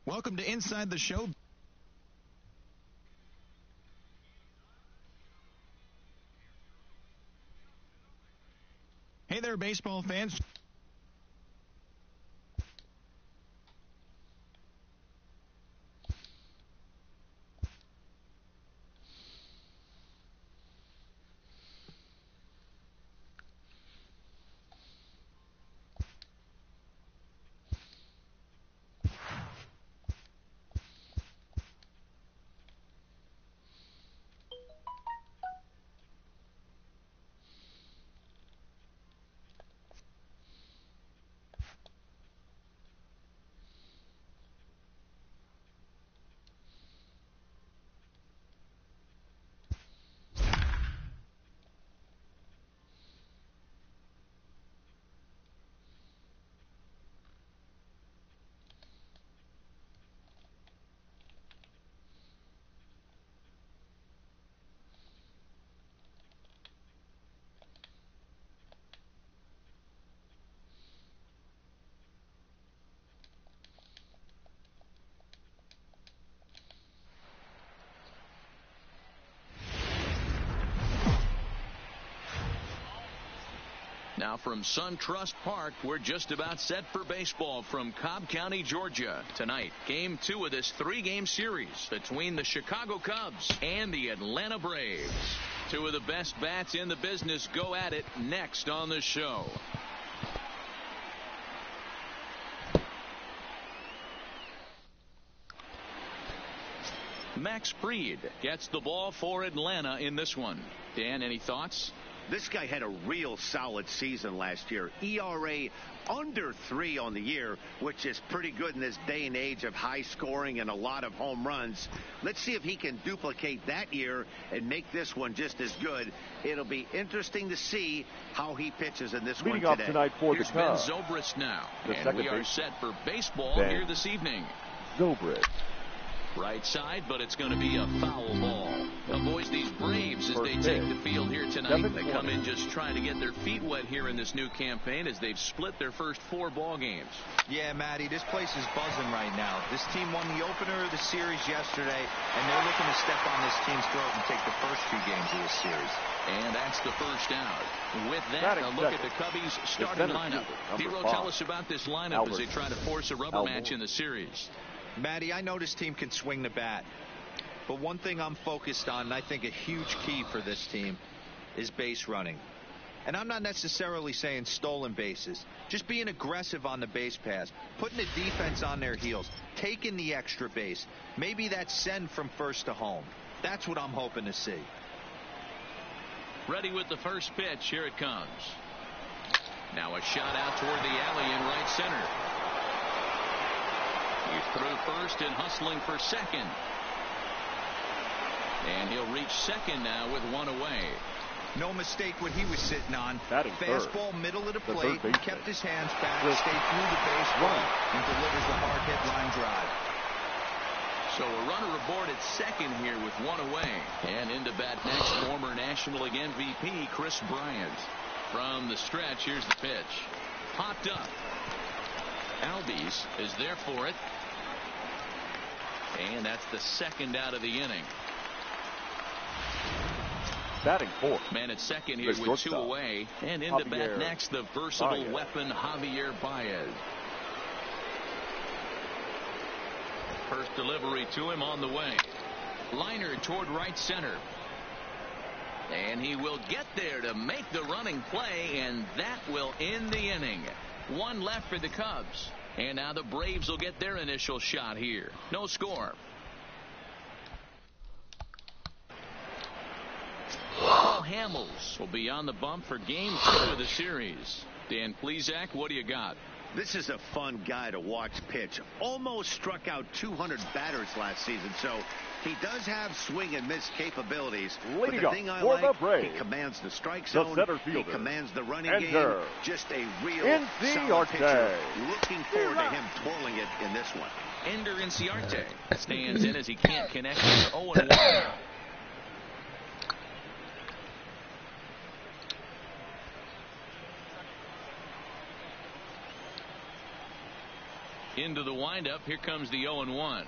Welcome to Inside the Show. Hey there, baseball fans. Now from SunTrust Park, we're just about set for baseball from Cobb County, Georgia. Tonight, Game 2 of this 3-game series between the Chicago Cubs and the Atlanta Braves. Two of the best bats in the business go at it next on the show. Max Fried gets the ball for Atlanta in this one. Dan, any thoughts? This guy had a real solid season last year. ERA under 3 on the year, which is pretty good in this day and age of high scoring and a lot of home runs. Let's see if he can duplicate that year and make this one just as good. It'll be interesting to see how he pitches in this one today. Leading off tonight for Here's the Cubs, Ben Zobrist now, and we are set for baseball here this evening. Zobrist. Right side, but it's going to be a foul ball. Avoids these Braves as they take the field here tonight. They come in just trying to get their feet wet here in this new campaign as they've split their first 4 ball games. Yeah, Matty, this place is buzzing right now. This team won the opener of the series yesterday, and they're looking to step on this team's throat and take the first 2 games of this series. And that's the first out. With that, a look at the Cubbies' starting lineup. Hero, tell us about this lineup as they try to force a rubber match in the series. Matty, I know this team can swing the bat, but one thing I'm focused on, and I think a huge key for this team, is base running. And I'm not necessarily saying stolen bases, just being aggressive on the base pass, putting the defense on their heels, taking the extra base. Maybe that's send from first to home. That's what I'm hoping to see. Ready with the first pitch. Here it comes. Now a shot out toward the alley in right center. He's through first and hustling for second. And he'll reach second now with 1 away. No mistake what he was sitting on. Fastball middle of the plate. He kept his hands back, stayed through the baseball, and delivers a hard-hit line drive. So a runner aboard at second here with 1 away. And into bat next, former National League MVP Chris Bryant. From the stretch, here's the pitch. Popped up. Albies is there for it. And that's the second out of the inning. Batting 4th. Man at second here with 2 away. And into bat next, the versatile weapon Javier Baez. First delivery to him on the way. Liner toward right center. And he will get there to make the running play, and that will end the inning. 1 left for the Cubs. And now the Braves will get their initial shot here. No score. Paul Hamels will be on the bump for Game 2 of the series. Dan Plesac, what do you got? This is a fun guy to watch pitch. Almost struck out 200 batters last season, so he does have swing and miss capabilities. But the thing I like, he commands the strike zone, he commands the running game. Just a real solid pitcher. Looking forward to him twirling it in this one. Ender Inciarte stands in as he can't connect with 0-1. Into the windup. Here comes the 0-1.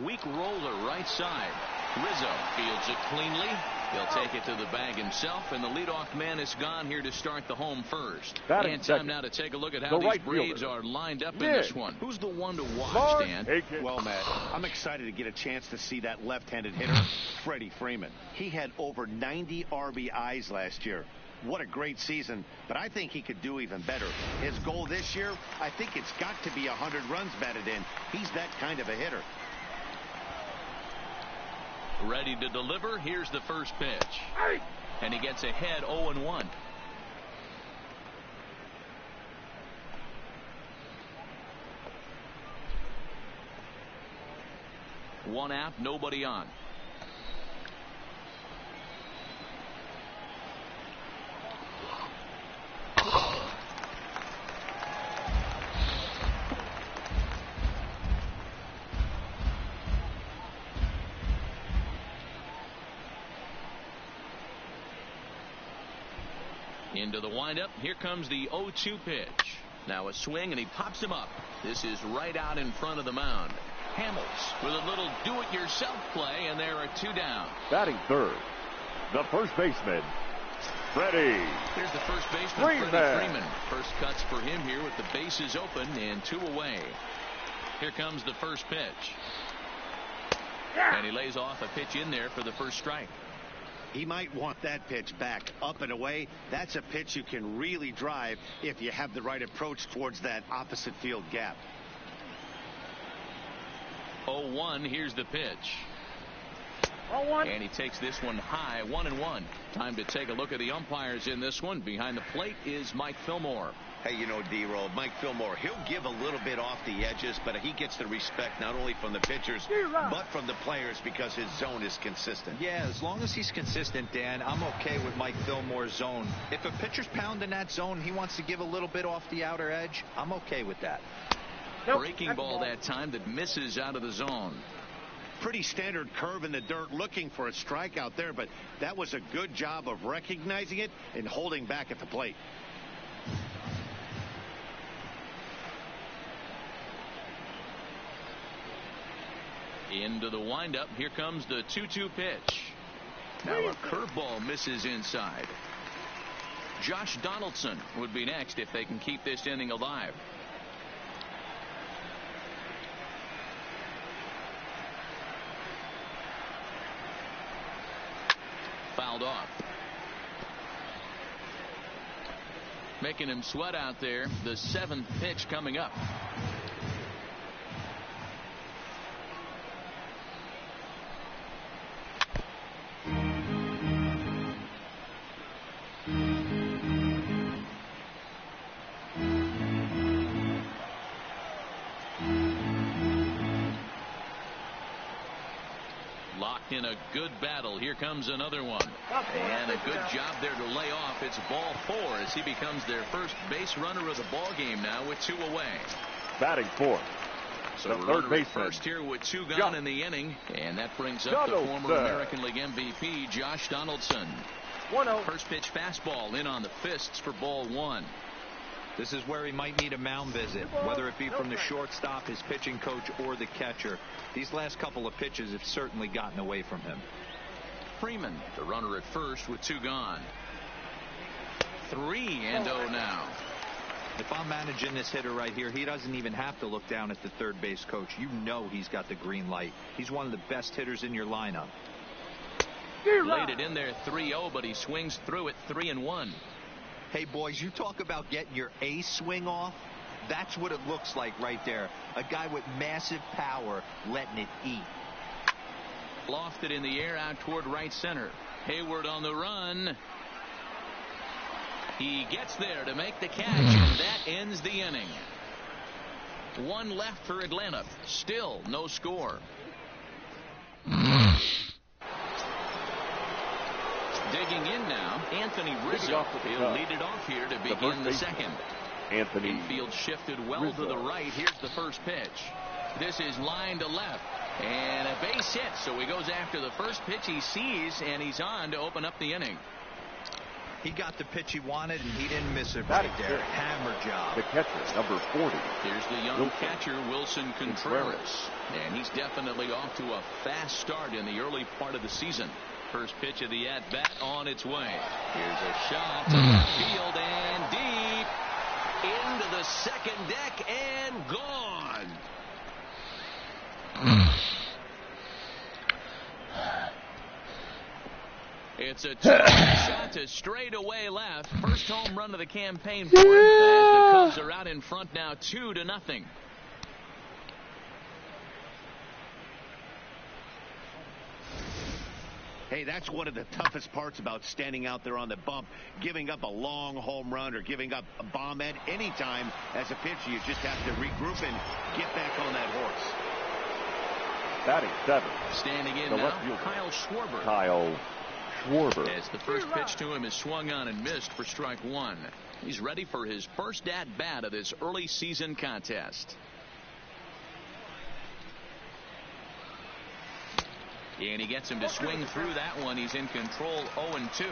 Weak roller right side. Rizzo fields it cleanly. He'll take it to the bag himself, and the leadoff man is gone here to start the home first. And time now to take a look at how these Braves are lined up in this one. Who's the one to watch, Dan? Well, Matt, I'm excited to get a chance to see that left-handed hitter, Freddie Freeman. He had over 90 RBIs last year. What a great season, but I think he could do even better. His goal this year, I think it's got to be 100 runs batted in. He's that kind of a hitter. Ready to deliver. Here's the first pitch. And he gets ahead 0-1. One out, nobody on. Into the windup. Here comes the 0-2 pitch. Now a swing, and he pops him up. This is right out in front of the mound. Hamels with a little do-it-yourself play, and there are two down. Batting third, the first baseman, Freddie. Here's the first baseman, Freddie Freeman. First cuts for him here with the bases open and two away. Here comes the first pitch. And he lays off a pitch in there for the first strike. He might want that pitch back, up and away. That's a pitch you can really drive if you have the right approach towards that opposite field gap. 0-1, here's the pitch. 0-1. And he takes this one high, 1-1. Time to take a look at the umpires in this one. Behind the plate is Mike Fillmore. Hey, you know, D-Roll, Mike Fillmore, he'll give a little bit off the edges, but he gets the respect not only from the pitchers, but from the players because his zone is consistent. Yeah, as long as he's consistent, Dan, I'm okay with Mike Fillmore's zone. If a pitcher's pounding that zone, he wants to give a little bit off the outer edge, I'm okay with that. Breaking ball that time that misses out of the zone. Pretty standard curve in the dirt, looking for a strikeout there, but that was a good job of recognizing it and holding back at the plate. Into the windup. Here comes the 2-2 pitch. Now a curveball misses inside. Josh Donaldson would be next if they can keep this inning alive. Fouled off. Making him sweat out there. The seventh pitch coming up. In a good battle. Here comes another one. And a good job there to lay off. It's ball 4 as he becomes their first base runner of the ball game now with 2 away. Batting fourth, so the third baseman, first here with 2 gone in the inning. And that brings up the former American League MVP, Josh Donaldson. 1-0. First pitch fastball in on the fists for ball 1. This is where he might need a mound visit, whether it be from the shortstop, his pitching coach, or the catcher. These last couple of pitches have certainly gotten away from him. Freeman, the runner at first with 2 gone. 3-0 now. If I'm managing this hitter right here, he doesn't even have to look down at the third base coach. You know he's got the green light. He's one of the best hitters in your lineup. Laid it in there 3-0, but he swings through it 3-1. Hey, boys, you talk about getting your A swing off. That's what it looks like right there. A guy with massive power letting it eat. Lofted in the air out toward right center. Hayward on the run. He gets there to make the catch, and that ends the inning. 1 left for Atlanta. Still no score. Digging in now, Anthony Rizzo. He'll lead it off here to begin the second. Anthony. Infield shifted well to the right. Here's the first pitch. This is line to left. And a base hit, so he goes after the first pitch he sees, and he's on to open up the inning. He got the pitch he wanted, and he didn't miss it right there. Hammer job. The catcher, number 40. Here's the young catcher, Wilson Contreras. And he's definitely off to a fast start in the early part of the season. First pitch of the at-bat on its way. Here's a shot to left field and deep into the second deck and gone. It's a shot to straightaway left. First home run of the campaign for him. As the Cubs are out in front now, 2-0. Hey, that's one of the toughest parts about standing out there on the bump. Giving up a long home run or giving up a bomb at any time as a pitcher. You just have to regroup and get back on that horse. Batting 7. Standing in now, Kyle Schwarber. Kyle Schwarber. As the first pitch to him is swung on and missed for strike one. He's ready for his first at-bat of this early season contest. And he gets him to swing through that one. He's in control, 0-2.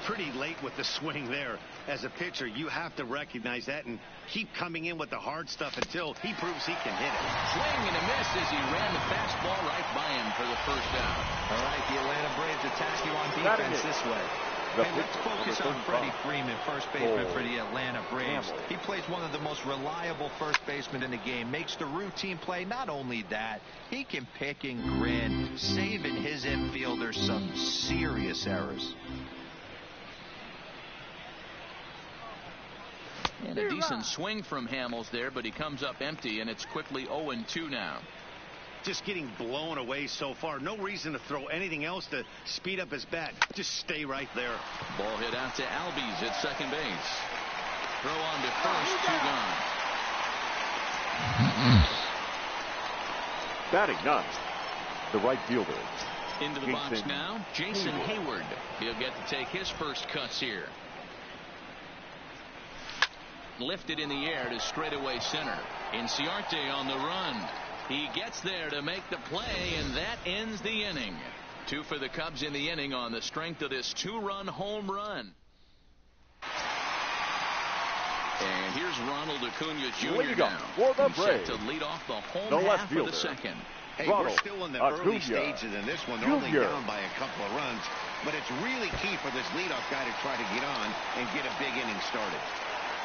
Pretty late with the swing there. As a pitcher, you have to recognize that and keep coming in with the hard stuff until he proves he can hit it. Swing and a miss as he ran the fastball right by him for the first out. All right, the Atlanta Braves attack you on defense this way. Hey, let's focus on Freddie Freeman, first baseman for the Atlanta Braves. He plays one of the most reliable first basemen in the game. Makes the routine play. Not only that, he can pick and grin, saving his infielders some serious errors. And a decent swing from Hamels there, but he comes up empty, and it's quickly 0-2 now. Just getting blown away so far. No reason to throw anything else to speed up his bat. Just stay right there. Ball hit out to Albies at second base. Throw on to first, 2 gone. Batting 9. The right fielder. Into the box now, Jason Hayward. He'll get to take his first cuts here. Lifted in the air to straightaway center. Inciarte on the run. He gets there to make the play, and that ends the inning. 2 for the Cubs in the inning on the strength of this 2-run home run. And here's Ronald Acuna Jr. now. He's set to lead off the home half of the second. Hey, we're still in the early stages in this one. They're only down by a couple of runs. But it's really key for this leadoff guy to try to get on and get a big inning started.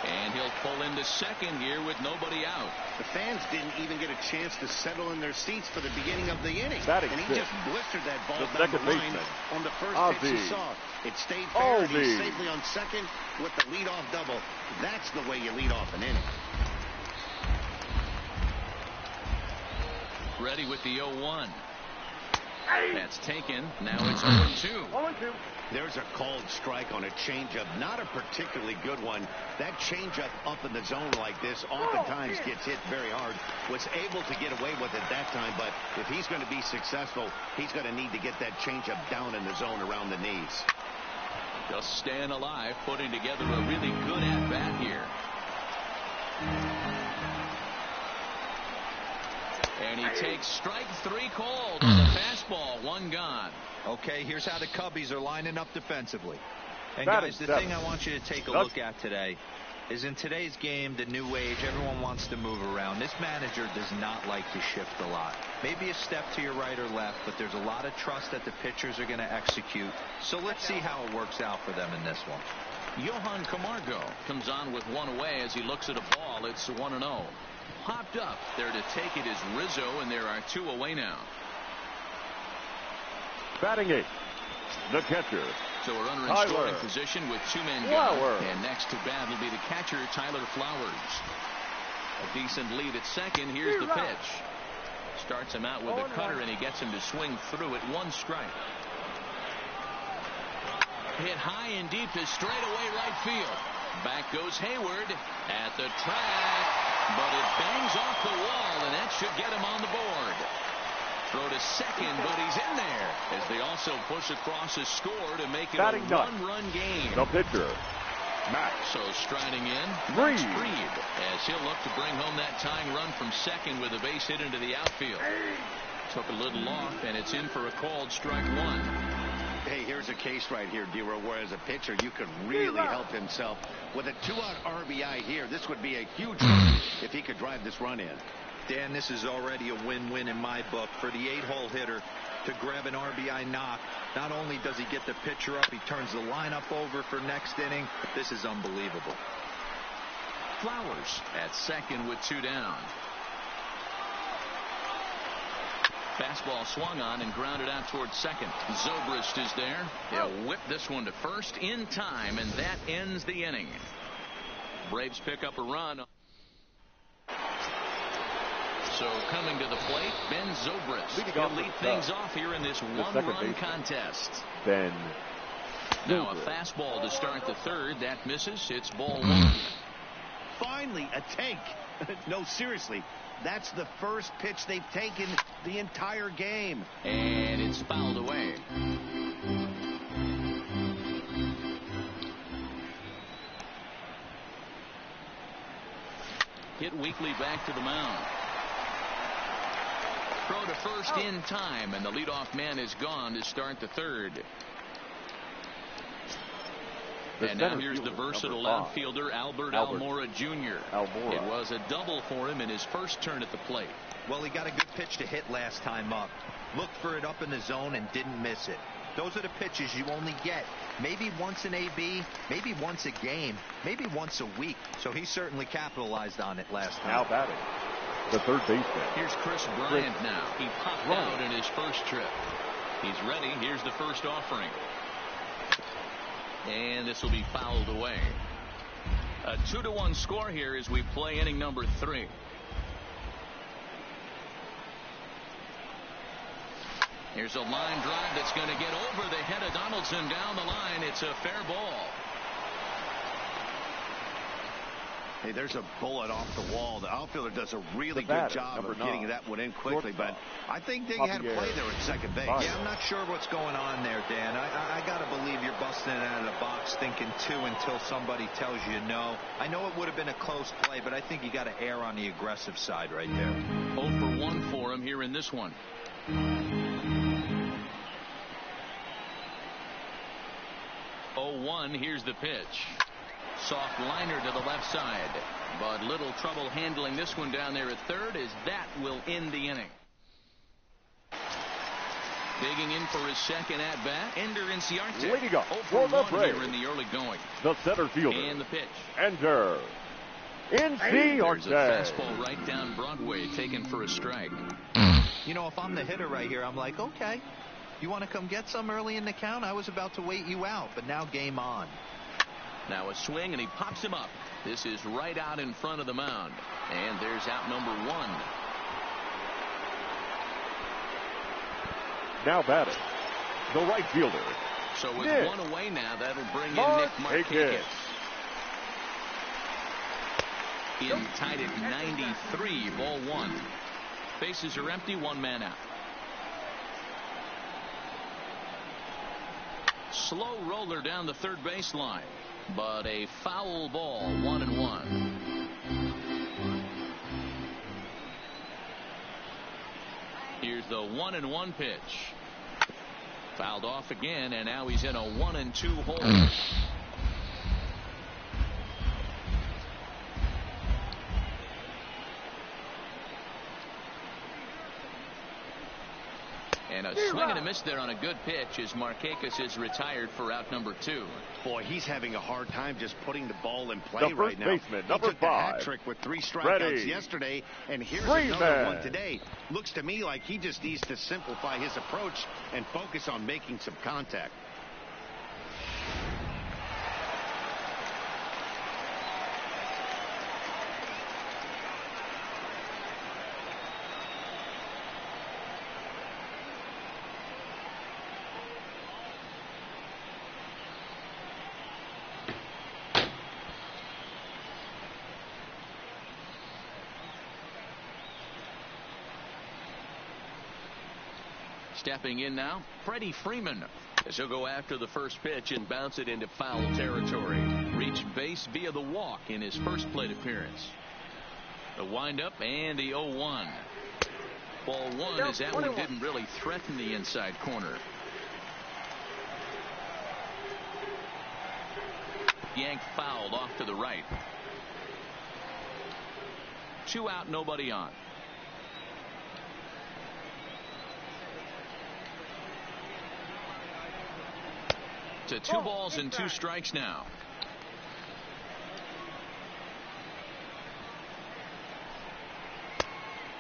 And he'll pull into second here with nobody out. The fans didn't even get a chance to settle in their seats for the beginning of the inning. Batting and he fifth. just blistered that ball The down second the line baseman. on the first pitch he saw. It stayed fair, and he's safely on second with the leadoff double. That's the way you lead off an inning. Ready with the 0-1. That's taken. Now it's 0-2. There's a called strike on a changeup. Not a particularly good one. That changeup up in the zone like this oftentimes gets hit very hard. Was able to get away with it that time, but if he's going to be successful, he's going to need to get that changeup down in the zone around the knees. Just staying alive, putting together a really good at-bat here. And he takes strike 3 called on the fastball. 1 gone. Okay, here's how the Cubbies are lining up defensively. And guys, the thing I want you to take a look at today is in today's game, the new age, everyone wants to move around. This manager does not like to shift a lot. Maybe a step to your right or left, but there's a lot of trust that the pitchers are going to execute. So let's see how it works out for them in this one. Johan Camargo comes on with 1 away as he looks at a ball. It's 1-0. Popped up there to take it is Rizzo, and there are 2 away now. Batting 8. The catcher. So a runner in scoring position with 2 men gone. And next to bat will be the catcher, Tyler Flowers. A decent lead at second. Here's the pitch. Starts him out with a cutter, and he gets him to swing through it. 1 strike. Hit high and deep to straightaway right field. Back goes Hayward at the track, but it bangs off the wall, and that should get him on the board. Throw to second, but he's in there as they also push across a score to make it a 1-run game. The pitcher, Max. So striding in, Reed. as he'll look to bring home that tying run from second with a base hit into the outfield. Took a little off, and it's in for a called strike one. Hey, here's a case right here, D-Row, where as a pitcher you could really help himself. With a 2-out RBI here, this would be a huge run if he could drive this run in. Dan, this is already a win-win in my book for the 8-hole hitter to grab an RBI knock. Not only does he get the pitcher up, he turns the lineup over for next inning. This is unbelievable. Flowers at second with 2 down. Fastball swung on and grounded out towards second. Zobrist is there. He'll whip this one to first in time, and that ends the inning. Braves pick up a run. So coming to the plate, Ben Zobrist. He'll lead things off here in this one-run contest. Ben. Now a fastball to start the third. That misses. It's ball one. Finally, a take. No, seriously. That's the first pitch they've taken the entire game. And it's fouled away. Hit Weekly back to the mound. Throw to first in time, and the leadoff man is gone to start the third. And now here's the versatile outfielder, Albert Almora Jr. It was a double for him in his first turn at the plate. Well, he got a good pitch to hit last time up. Looked for it up in the zone and didn't miss it. Those are the pitches you only get maybe once in AB, maybe once a game, maybe once a week. So he certainly capitalized on it last time. Now batting, the third baseman. Here's Chris Bryant now. He popped out in his first trip. He's ready. Here's the first offering. And this will be fouled away. A 2-1 score here as we play inning number 3. Here's a line drive that's going to get over the head of Donaldson down the line. It's a fair ball. Hey, there's a bullet off the wall. The outfielder does a really good job of getting that one in quickly, but I think they had a play there at second base. Yeah, I'm not sure what's going on there, Dan. I got to believe you're busting it out of the box thinking 2 until somebody tells you no. I know it would have been a close play, but I think you got to err on the aggressive side right there. 0 for 1 for him here in this one. 0-1, here's the pitch. Soft liner to the left side, but little trouble handling this one down there at third, as that will end the inning. Digging in for his second at bat, Ender Inciarte. Leading up for the Braves here in the early going. The center fielder. And the pitch. Ender Inciarte. There's a fastball right down Broadway, taken for a strike. You know, if I'm the hitter right here, I'm like, okay, you want to come get some early in the count? I was about to wait you out, but now game on. Now a swing, and he pops him up. This is right out in front of the mound. And there's out number 1. Now batting, the right fielder. So with Nick 1 away now, that'll bring in Nick Markakis. In tied at 93, ball 1. Bases are empty, 1 man out. Slow roller down the third baseline, but a foul ball, 1-1. Here's the 1-1 pitch. Fouled off again, and now he's in a 1-2 hole. And a swing and a miss there on a good pitch as Markakis is retired for out number 2. Boy, he's having a hard time just putting the ball in play right now. Baseman, he number took 5. the hat trick with 3 strikeouts yesterday, and here's another one today. Looks to me like he just needs to simplify his approach and focus on making some contact. Stepping in now, Freddie Freeman, as he'll go after the first pitch and bounce it into foul territory. Reached base via the walk in his first plate appearance. The windup and the 0-1. Ball one as that one didn't really threaten the inside corner. Yanked fouled off to the right. 2 out, nobody on. To 2 balls and 2 strikes now.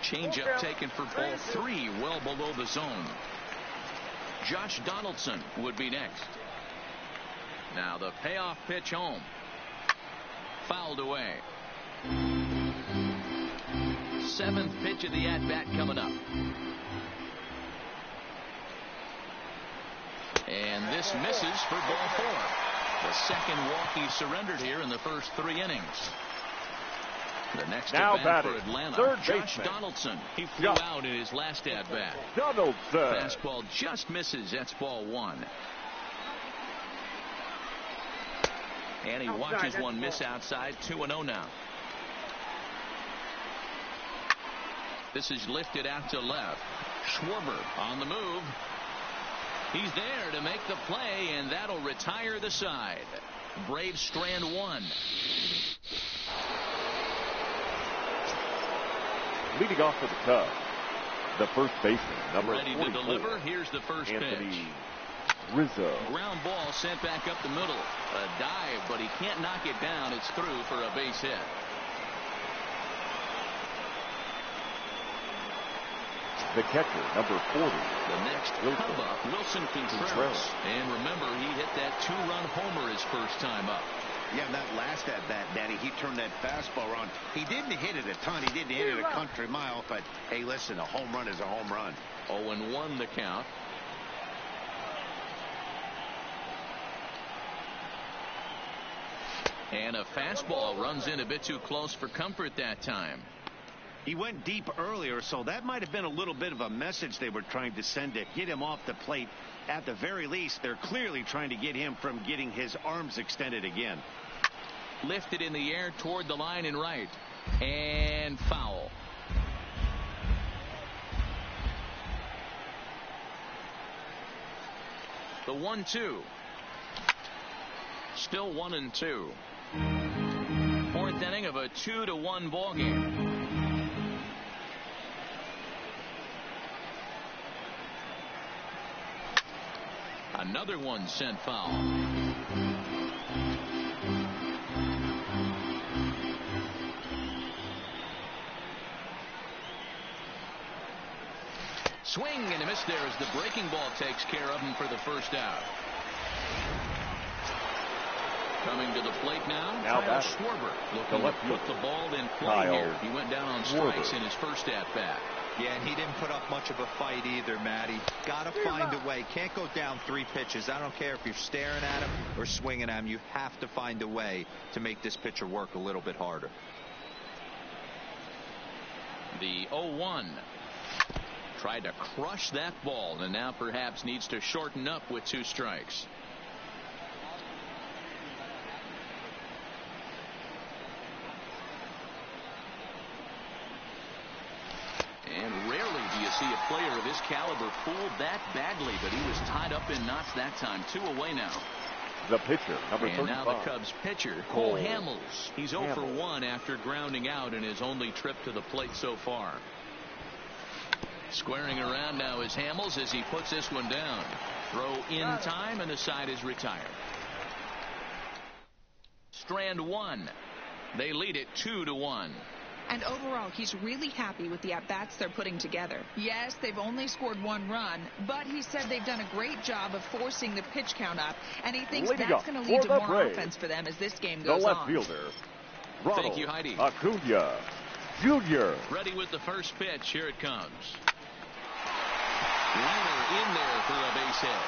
Changeup taken for ball 3, well below the zone. Josh Donaldson would be next. Now the payoff pitch home. Fouled away. 7th pitch of the at-bat coming up. And this misses for ball 4. The second walk he surrendered here in the first 3 innings. The next now at bat for Atlanta, third Josh baseman. Donaldson. He flew out in his last at bat. Donaldson. Fastball just misses. That's ball 1. And he watches one miss outside. 2-0 now. This is lifted out to left. Schwarber on the move. He's there to make the play, and that'll retire the side. Braves strand 1. Leading off for the Cubs, the first baseman, number Ready 44, to deliver. Here's the first Anthony pitch. Rizzo. Ground ball sent back up the middle. A dive, but he can't knock it down. It's through for a base hit. The catcher, number 40. The next come up, Wilson Contreras. And remember, he hit that 2-run homer his first time up. Yeah, that last at bat, Danny, he turned that fastball around. He didn't hit it a ton. He didn't hit it a country mile. But, hey, listen, a home run is a home run. 0-1 the count. And a fastball runs in a bit too close for comfort that time. He went deep earlier, so that might have been a little bit of a message they were trying to send to get him off the plate. At the very least, they're clearly trying to get him from getting his arms extended again. Lifted in the air toward the line and right. And foul. The 1-2. Still 1-2. 4th inning of a 2-1 ball game. Another one sent foul. Swing and a miss there as the breaking ball takes care of him for the first out. Coming to the plate now Kyle Schwarber, looking to put the ball in play here. He went down on strikes in his first at-bat. Yeah, and he didn't put up much of a fight either, Matty. Got to find a way. Can't go down 3 pitches. I don't care if you're staring at him or swinging at him. You have to find a way to make this pitcher work a little bit harder. The 0-1. Tried to crush that ball, and now perhaps needs to shorten up with 2 strikes. And rarely do you see a player of his caliber fooled that badly, but he was tied up in knots that time. 2 away now. The pitcher, number 35. And now the Cubs pitcher, Cole Hamels. He's 0 for 1 after grounding out in his only trip to the plate so far. Squaring around now is Hamels as he puts this one down. Throw in time, and the side is retired. Strand 1. They lead it 2-1. And overall, he's really happy with the at-bats they're putting together. Yes, they've only scored 1 run, but he said they've done a great job of forcing the pitch count up, and he thinks that's going to lead to more offense for them as this game goes the left on. fielder, Ronald Thank you, Heidi. Acuna Jr. Ready with the first pitch. Here it comes. Liner in there for a base hit.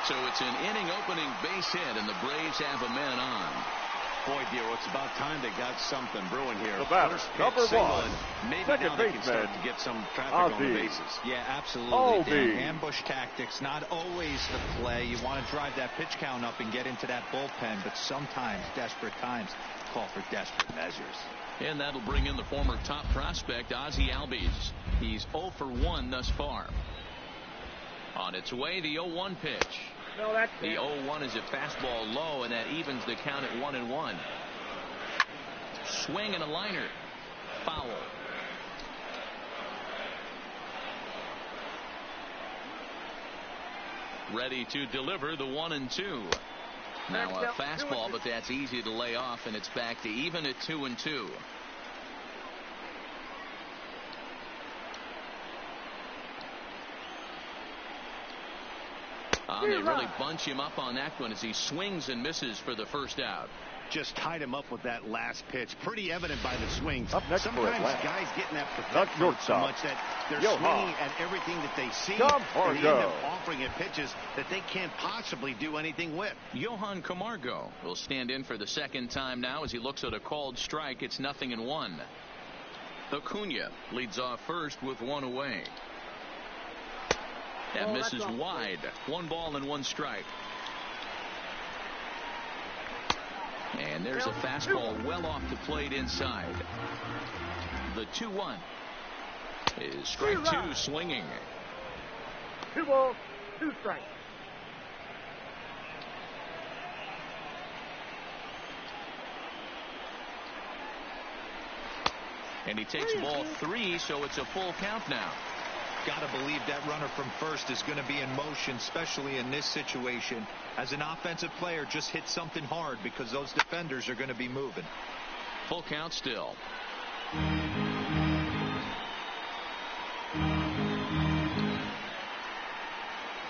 So it's an inning-opening base hit, and the Braves have a man on. Boy, Darrell, it's about time they got something brewing here. The batter, First pitch, number single, one, and maybe second now they can start baseman, to get some traffic on the bases. Yeah, absolutely. Albee. Dan. Ambush tactics, not always the play. You want to drive that pitch count up and get into that bullpen, but sometimes desperate times call for desperate measures. And that'll bring in the former top prospect, Ozzie Albies. He's 0 for 1 thus far. On its way, the 0-1 pitch. No, that's the 0-1 is a fastball low, and that evens the count at 1-1. Swing and a liner. Foul. Ready to deliver the 1-2. Now a fastball, but that's easy to lay off, and it's back to even at 2-2. They really bunch him up on that one as he swings and misses for the first out. Just tied him up with that last pitch. Pretty evident by the swings. Sometimes guys get in that protect so much that they're swinging at everything that they see, and they end up offering it pitches that they can't possibly do anything with. Johan Camargo will stand in for the second time now as he looks at a called strike. It's 0-1. Acuna leads off first with one away. That misses wide. 1 ball and 1 strike. And there's a fastball well off the plate inside. The 2-1 is strike 2 swinging. 2 balls, 2 strikes. And he takes ball 3, so it's a full count now. Got to believe that runner from first is going to be in motion, especially in this situation. As an offensive player, just hit something hard because those defenders are going to be moving. Full count still.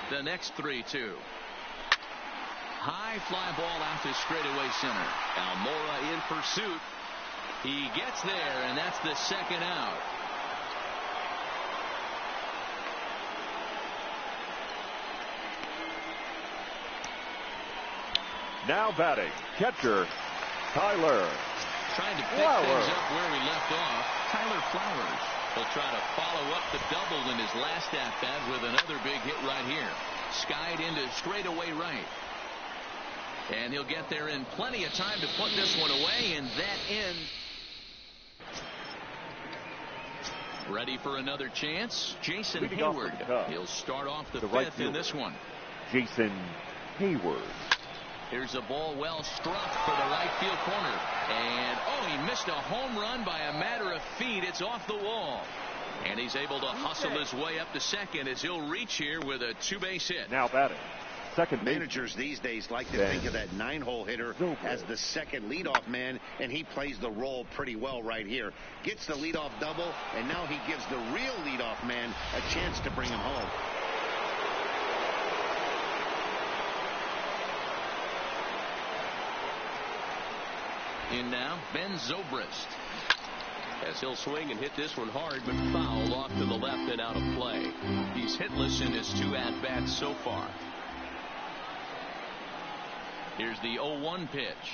The next 3-2. High fly ball out to straightaway center. Almora in pursuit. He gets there, and that's the second out. Now batting, catcher, Tyler. Trying to pick things up where we left off. Tyler Flowers will try to follow up the double in his last at-bat with another big hit right here. Skied into straightaway right. And he'll get there in plenty of time to put this one away, and that ends. Ready for another chance? Jason Hayward. He'll start off the fifth in this one. Jason Hayward. Here's a ball well struck for the right field corner. And, he missed a home run by a matter of feet. It's off the wall. And he's able to hustle his way up to second as he'll reach here with a 2-base hit. Now batting, second base. Managers these days like to think of that 9-hole hitter as the second leadoff man, and he plays the role pretty well right here. Gets the leadoff double, and now he gives the real leadoff man a chance to bring him home. In now, Ben Zobrist. As he'll swing and hit this one hard, but foul off to the left and out of play. He's hitless in his 2 at-bats so far. Here's the 0-1 pitch.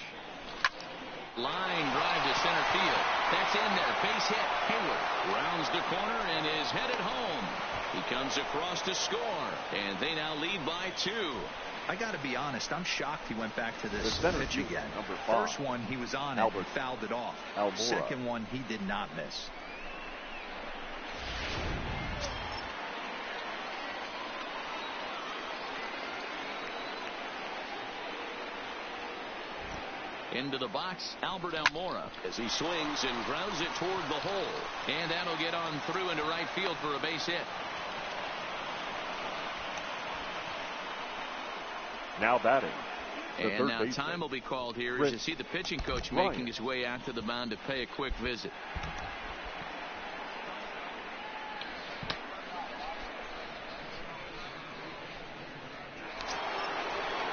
Line drive to center field. That's in there. Base hit. Hayward rounds the corner and is headed home. He comes across to score, and they now lead by 2. I got to be honest, I'm shocked he went back to this pitch again. Number 5. First one, he was on it and fouled it off. Second one, he did not miss. Into the box, Albert Almora as he swings and grounds it toward the hole. And that'll get on through into right field for a base hit. Now batting. And now time will be called here as you see the pitching coach making his way out to the mound to pay a quick visit.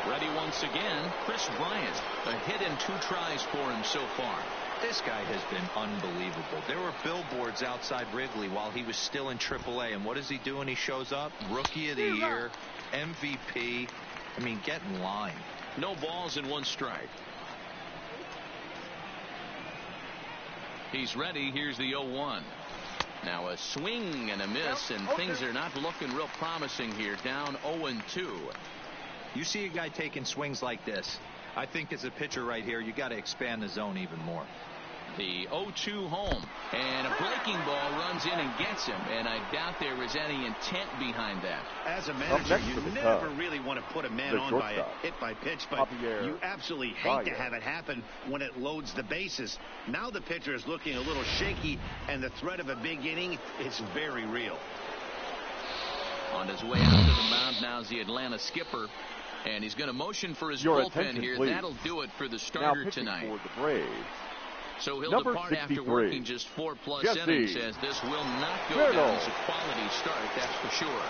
Ready once again, Chris Bryant. A hit in 2 tries for him so far. This guy has been unbelievable. There were billboards outside Wrigley while he was still in AAA. And what does he do when he shows up? Rookie of the Year, MVP. I mean, get in line. No balls and 1 strike. He's ready. Here's the 0-1. Now a swing and a miss, and things are not looking real promising here. Down 0-2. You see a guy taking swings like this. I think as a pitcher right here, you got to expand the zone even more. The 0-2 home, and a breaking ball runs in and gets him, and I doubt there was any intent behind that. As a manager, you never really want to put a man on by a hit-by-pitch, but you absolutely hate to have it happen when it loads the bases. Now the pitcher is looking a little shaky, and the threat of a big inning is very real. On his way out to the mound now is the Atlanta skipper, and he's going to motion for his bullpen here. Please. That'll do it for the starter tonight. For the Braves. So he'll Number depart 63. after working just 4+ innings, as this will not go down as a quality start, that's for sure.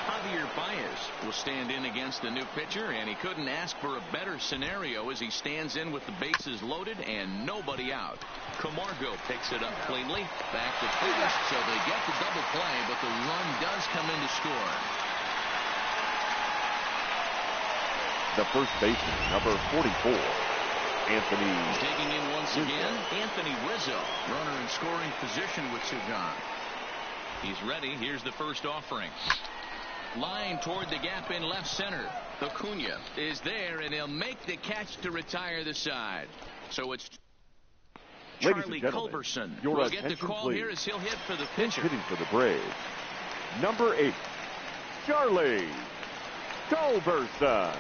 Javier Baez will stand in against the new pitcher, and he couldn't ask for a better scenario as he stands in with the bases loaded and nobody out. Camargo picks it up cleanly. Back to first, so they get the double play, but the run does come in to score. The first baseman, number 44. Anthony. Digging in once again, Anthony Rizzo, runner in scoring position with 2 gone. He's ready. Here's the first offering. Line toward the gap in left center. Acuna is there, and he'll make the catch to retire the side. So it's Charlie Culberson. We'll get the call here as he'll hit for the pitcher. Hitting for the Braves. Number 8, Charlie Culberson.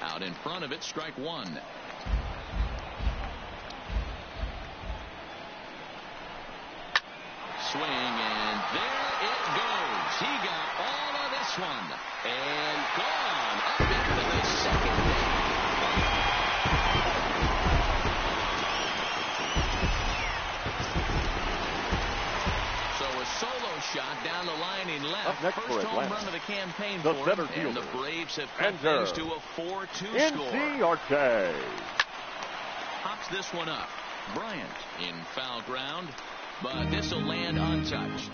Out in front of it, strike 1. Swing, and there it goes. He got all of this one and gone up into the second inning. So a solo shot down the line in left. First home run of the campaign for him, and the Braves have cut things to a 4-2 score. Pops this one up. Bryant in foul ground, but this will land untouched.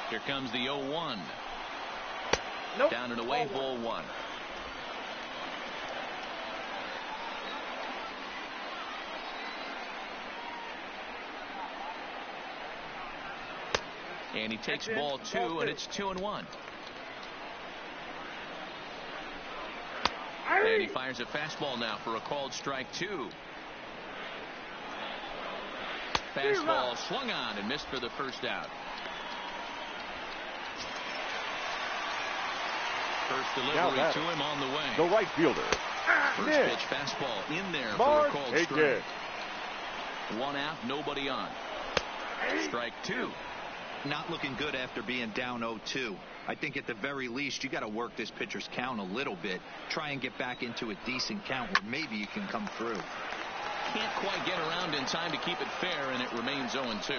Here comes the 0-1. Nope. Down and away, ball 1. And he takes ball 2, and it's 2-1. And he fires a fastball now for a called strike 2. Fastball swung on and missed for the first out. First delivery to him on the way. The right fielder. First pitch fastball in there for a called strike. 1 out, nobody on. Strike 2. Not looking good after being down 0-2. I think at the very least you got to work this pitcher's count a little bit. Try and get back into a decent count where maybe you can come through. Can't quite get around in time to keep it fair, and it remains 0-2.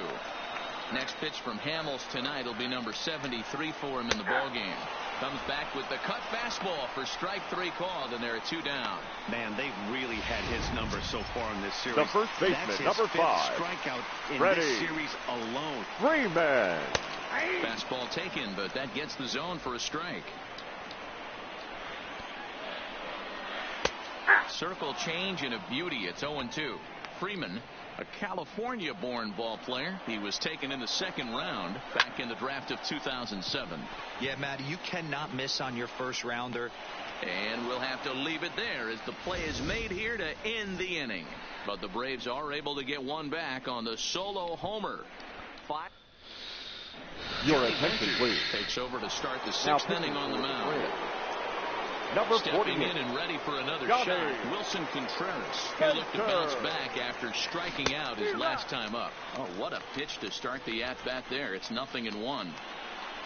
Next pitch from Hamels tonight will be number 73 for him in the ballgame. Comes back with the cut fastball for strike 3 called, and they're at 2 down. Man, they've really had his number so far in this series. The first baseman, number 5. Strikeout in this series alone. Freeman. Fastball taken, but that gets the zone for a strike. Circle change and a beauty. It's 0-2. Freeman, a California-born ball player. He was taken in the 2nd round back in the draft of 2007. Yeah, Matty, you cannot miss on your first rounder. And we'll have to leave it there as the play is made here to end the inning. But the Braves are able to get one back on the solo homer. Your attention, please. Takes over to start the 6th inning on the mound. Number Stepping in and ready for another shot, Wilson Contreras. He looked to bounce back after striking out his last time up. Oh, what a pitch to start the at-bat there. It's 0-1.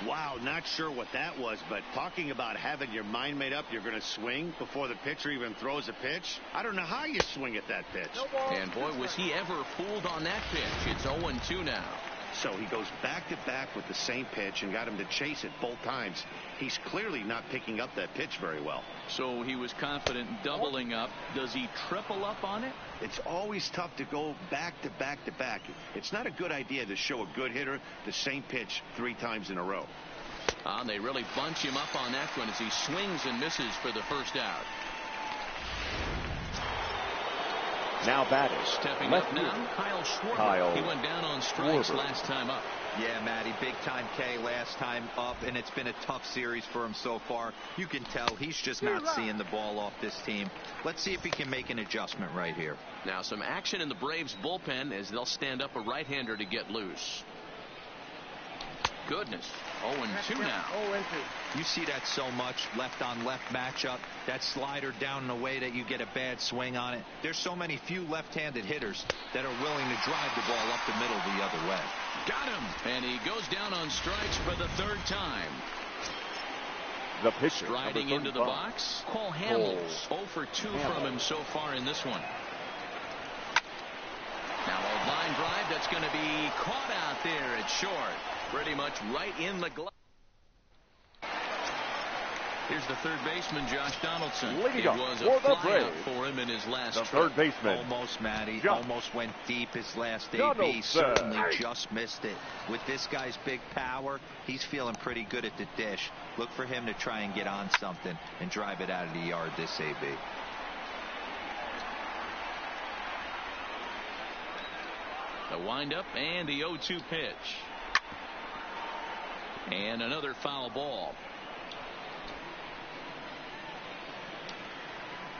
Wow, not sure what that was, but talking about having your mind made up you're going to swing before the pitcher even throws a pitch. I don't know how you swing at that pitch. And boy, was he ever fooled on that pitch. It's 0-2 now. So he goes back-to-back with the same pitch and got him to chase it both times. He's clearly not picking up that pitch very well. So he was confident in doubling up. Does he triple up on it? It's always tough to go back-to-back-to-back. It's not a good idea to show a good hitter the same pitch 3 times in a row. They really bunch him up on that one as he swings and misses for the first out. Now batting. Stepping left up field. now, Kyle Schwarber. He went down on strikes last time up. Yeah, Matty, big time K last time up, and it's been a tough series for him so far. You can tell he's just not seeing the ball off this team. Let's see if he can make an adjustment right here. Now some action in the Braves bullpen as they'll stand up a right-hander to get loose. Goodness, 0-2 now. 0-2. You see that so much, left on left matchup. That slider down in a way that you get a bad swing on it. There's so many few left-handed hitters that are willing to drive the ball up the middle the other way. Got him, and he goes down on strikes for the third time. The pitcher, striding into the box, Cole Hamels. 0 for 2 from him so far in this one. Now a line drive that's going to be caught out there at short. Pretty much right in the glove. Here's the third baseman, Josh Donaldson. Leading it up was for a the flyout Braves. for him in his last The trip. third baseman. Almost, Matty. Josh Almost went deep his last AB. Donaldson. Certainly just missed it. With this guy's big power, he's feeling pretty good at the dish. Look for him to try and get on something and drive it out of the yard this AB. The windup and the 0-2 pitch. And another foul ball.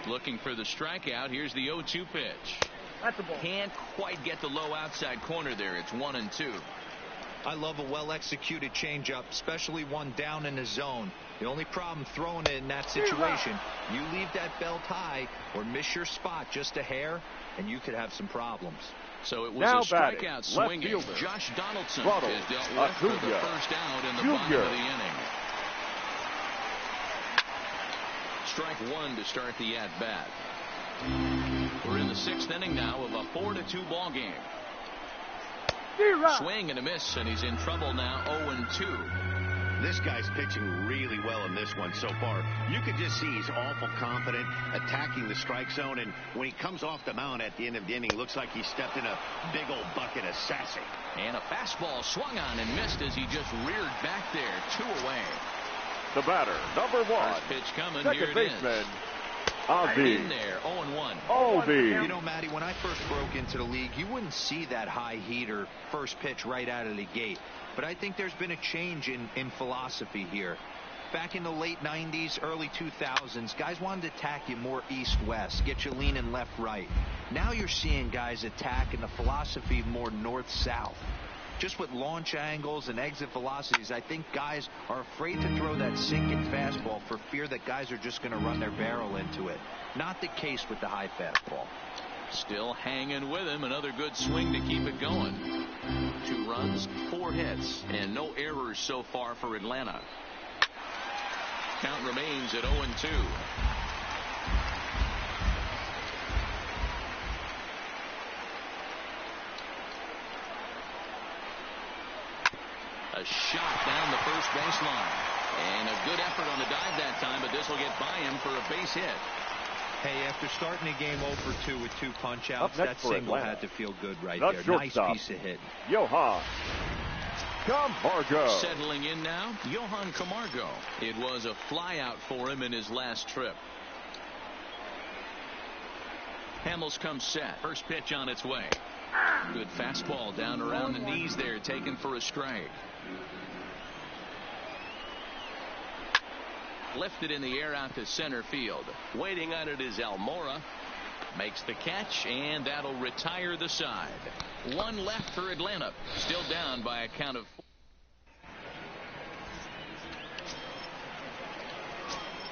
Looking for the strikeout. Here's the 0-2 pitch. That's a ball. Can't quite get the low outside corner there. It's 1-2. I love a well-executed changeup, especially one down in the zone. The only problem throwing it in that situation, you leave that belt high or miss your spot just a hair, and you could have some problems. So it was now a strikeout swinging. fielder, Josh Donaldson Ronald is dealt with for the first out in the bottom of the inning. Strike one to start the at-bat. We're in the 6th inning now of a 4-2 ball game. Swing and a miss, and he's in trouble now. 0-2. This guy's pitching really well in this one so far. You could just see he's awful confident, attacking the strike zone, and when he comes off the mound at the end of the inning, looks like he stepped in a big old bucket of sassy. And a fastball swung on and missed as he just reared back there. 2 away. The batter, number 1. First pitch coming. Second Here it baseman, is. Ozzie. In there, 0-1. Ozzie. You know, Matty, when I first broke into the league, you wouldn't see that high heater first pitch right out of the gate. But I think there's been a change in philosophy here. Back in the late 90s, early 2000s, guys wanted to attack you more east-west, get you leaning left-right. Now you're seeing guys attack in the philosophy more north-south. Just with launch angles and exit velocities, I think guys are afraid to throw that sinking fastball for fear that guys are just going to run their barrel into it. Not the case with the high fastball. Still hanging with him. Another good swing to keep it going. 2 runs, 4 hits, and no errors so far for Atlanta. Count remains at 0-2. A shot down the first baseline. And a good effort on the dive that time, but this will get by him for a base hit. Hey, after starting the game 0 for 2 with 2 punch-outs, that single had to feel good right there. Nice piece of hit. Johan Camargo. Settling in now, Johan Camargo. It was a flyout for him in his last trip. Hamels comes set. First pitch on its way. Good fastball down around the knees there, taken for a strike. Lifted in the air out to center field. Waiting on it is Almora. Makes the catch, and that'll retire the side. 1 left for Atlanta. Still down by a count of 4.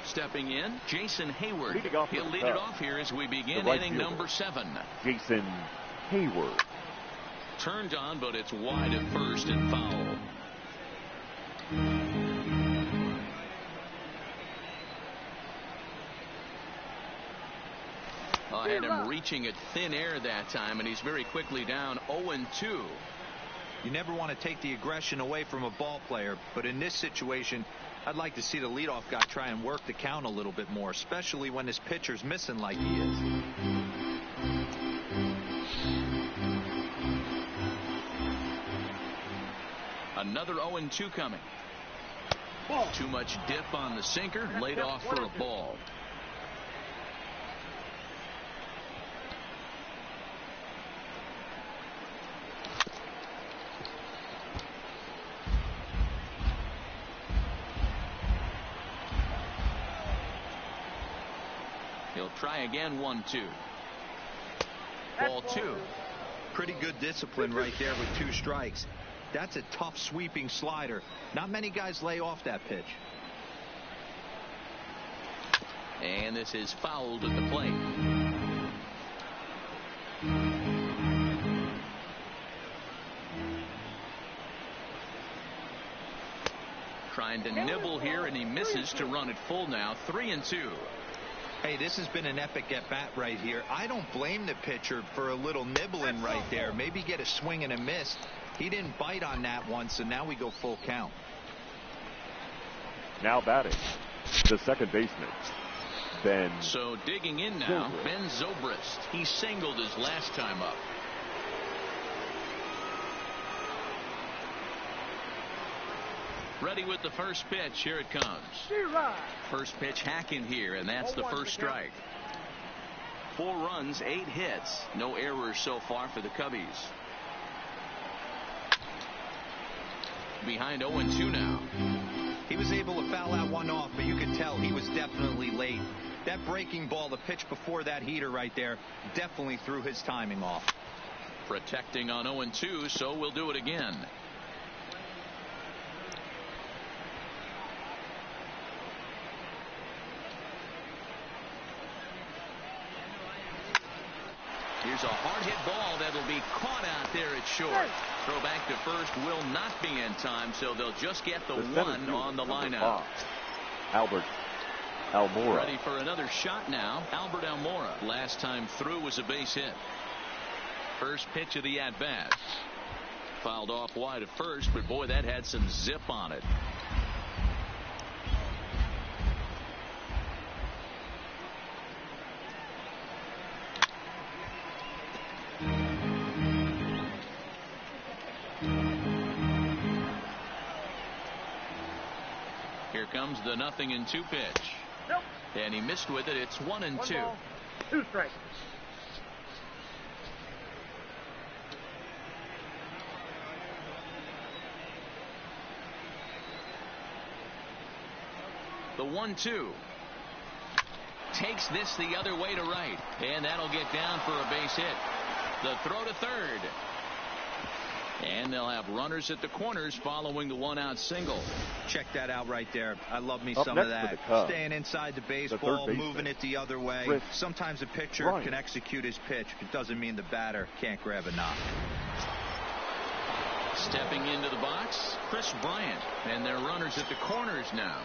Stepping in, Jason Hayward. He'll lead it off here as we begin inning number 7. Jason Hayward. Turned on, but it's wide at first and foul. I had him reaching at thin air that time, and he's very quickly down 0-2. You never want to take the aggression away from a ball player, but in this situation, I'd like to see the leadoff guy try and work the count a little bit more, especially when his pitcher's missing like he is. Another 0-2 coming. Too much dip on the sinker, laid off for a ball. They'll try again. 1-2. Ball 2. Pretty good discipline right there with 2 strikes. That's a tough sweeping slider. Not many guys lay off that pitch. And this is fouled at the plate. Trying to nibble here, and he misses to run it full now. 3-2. Hey, this has been an epic at-bat right here. I don't blame the pitcher for a little nibbling right there. Maybe get a swing and a miss. He didn't bite on that one, so now we go full count. Now batting, the second baseman, Ben. So digging in now, Ben Zobrist. He singled his last time up. Ready with the first pitch. Here it comes. First pitch hacking here, and that's the first strike. 4 runs, 8 hits. No errors so far for the Cubbies. Behind 0-2 now. He was able to foul that one off, but you could tell he was definitely late. That breaking ball, the pitch before that heater right there, definitely threw his timing off. Protecting on 0-2, so we'll do it again. Here's a hard hit ball that'll be caught out there at short. Throw back to first will not be in time, so they'll just get the 1 on the lineout. Albert Almora. Ready for another shot now. Albert Almora. Last time through was a base hit. First pitch of the at bat. Fouled off wide at first, but boy, that had some zip on it. Here comes the 0-2 pitch. Nope. And he missed with it. It's 1-2. 2 strikes. The 1-2. Takes this the other way to right. And that'll get down for a base hit. The throw to third. And they'll have runners at the corners following the 1-out single. Check that out right there. I love me Up some next of that. Staying inside the baseball, moving it the other way. Sometimes a pitcher can execute his pitch. It doesn't mean the batter can't grab a knock. Stepping into the box, Chris Bryant. And their runners at the corners now.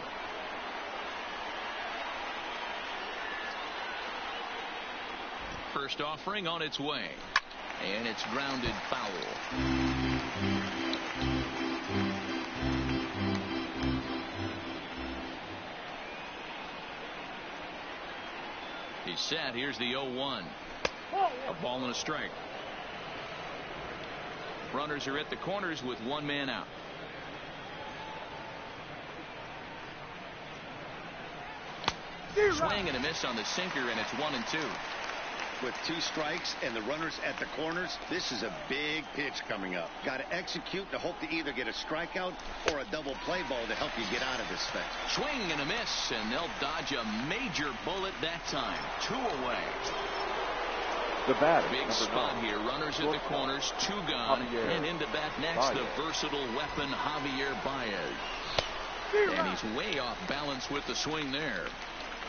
First offering on its way. And it's grounded foul. He's set. Here's the 0-1. A ball and a strike. Runners are at the corners with 1 man out. Swing and a miss on the sinker, and it's 1-2. With 2 strikes and the runners at the corners, this is a big pitch coming up. Got to execute to hope to either get a strikeout or a double play ball to help you get out of this thing. Swing and a miss, and they'll dodge a major bullet that time. 2 away. The bat. Big spot here. Runners at the corners, 2 gone, and into bat next, the versatile weapon Javier Baez. And he's way off balance with the swing there.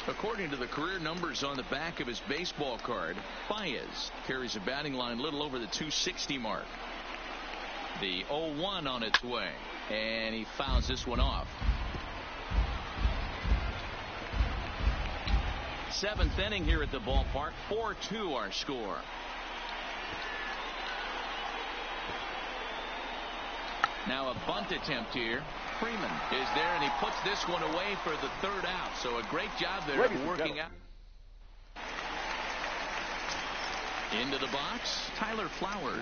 According to the career numbers on the back of his baseball card, Baez carries a batting line a little over the 260 mark. The 0-1 on its way, and he fouls this one off. 7th inning here at the ballpark. 4-2 our score. Now a bunt attempt here. Freeman is there, and he puts this one away for the 3rd out. So a great job there of working out. Into the box, Tyler Flowers.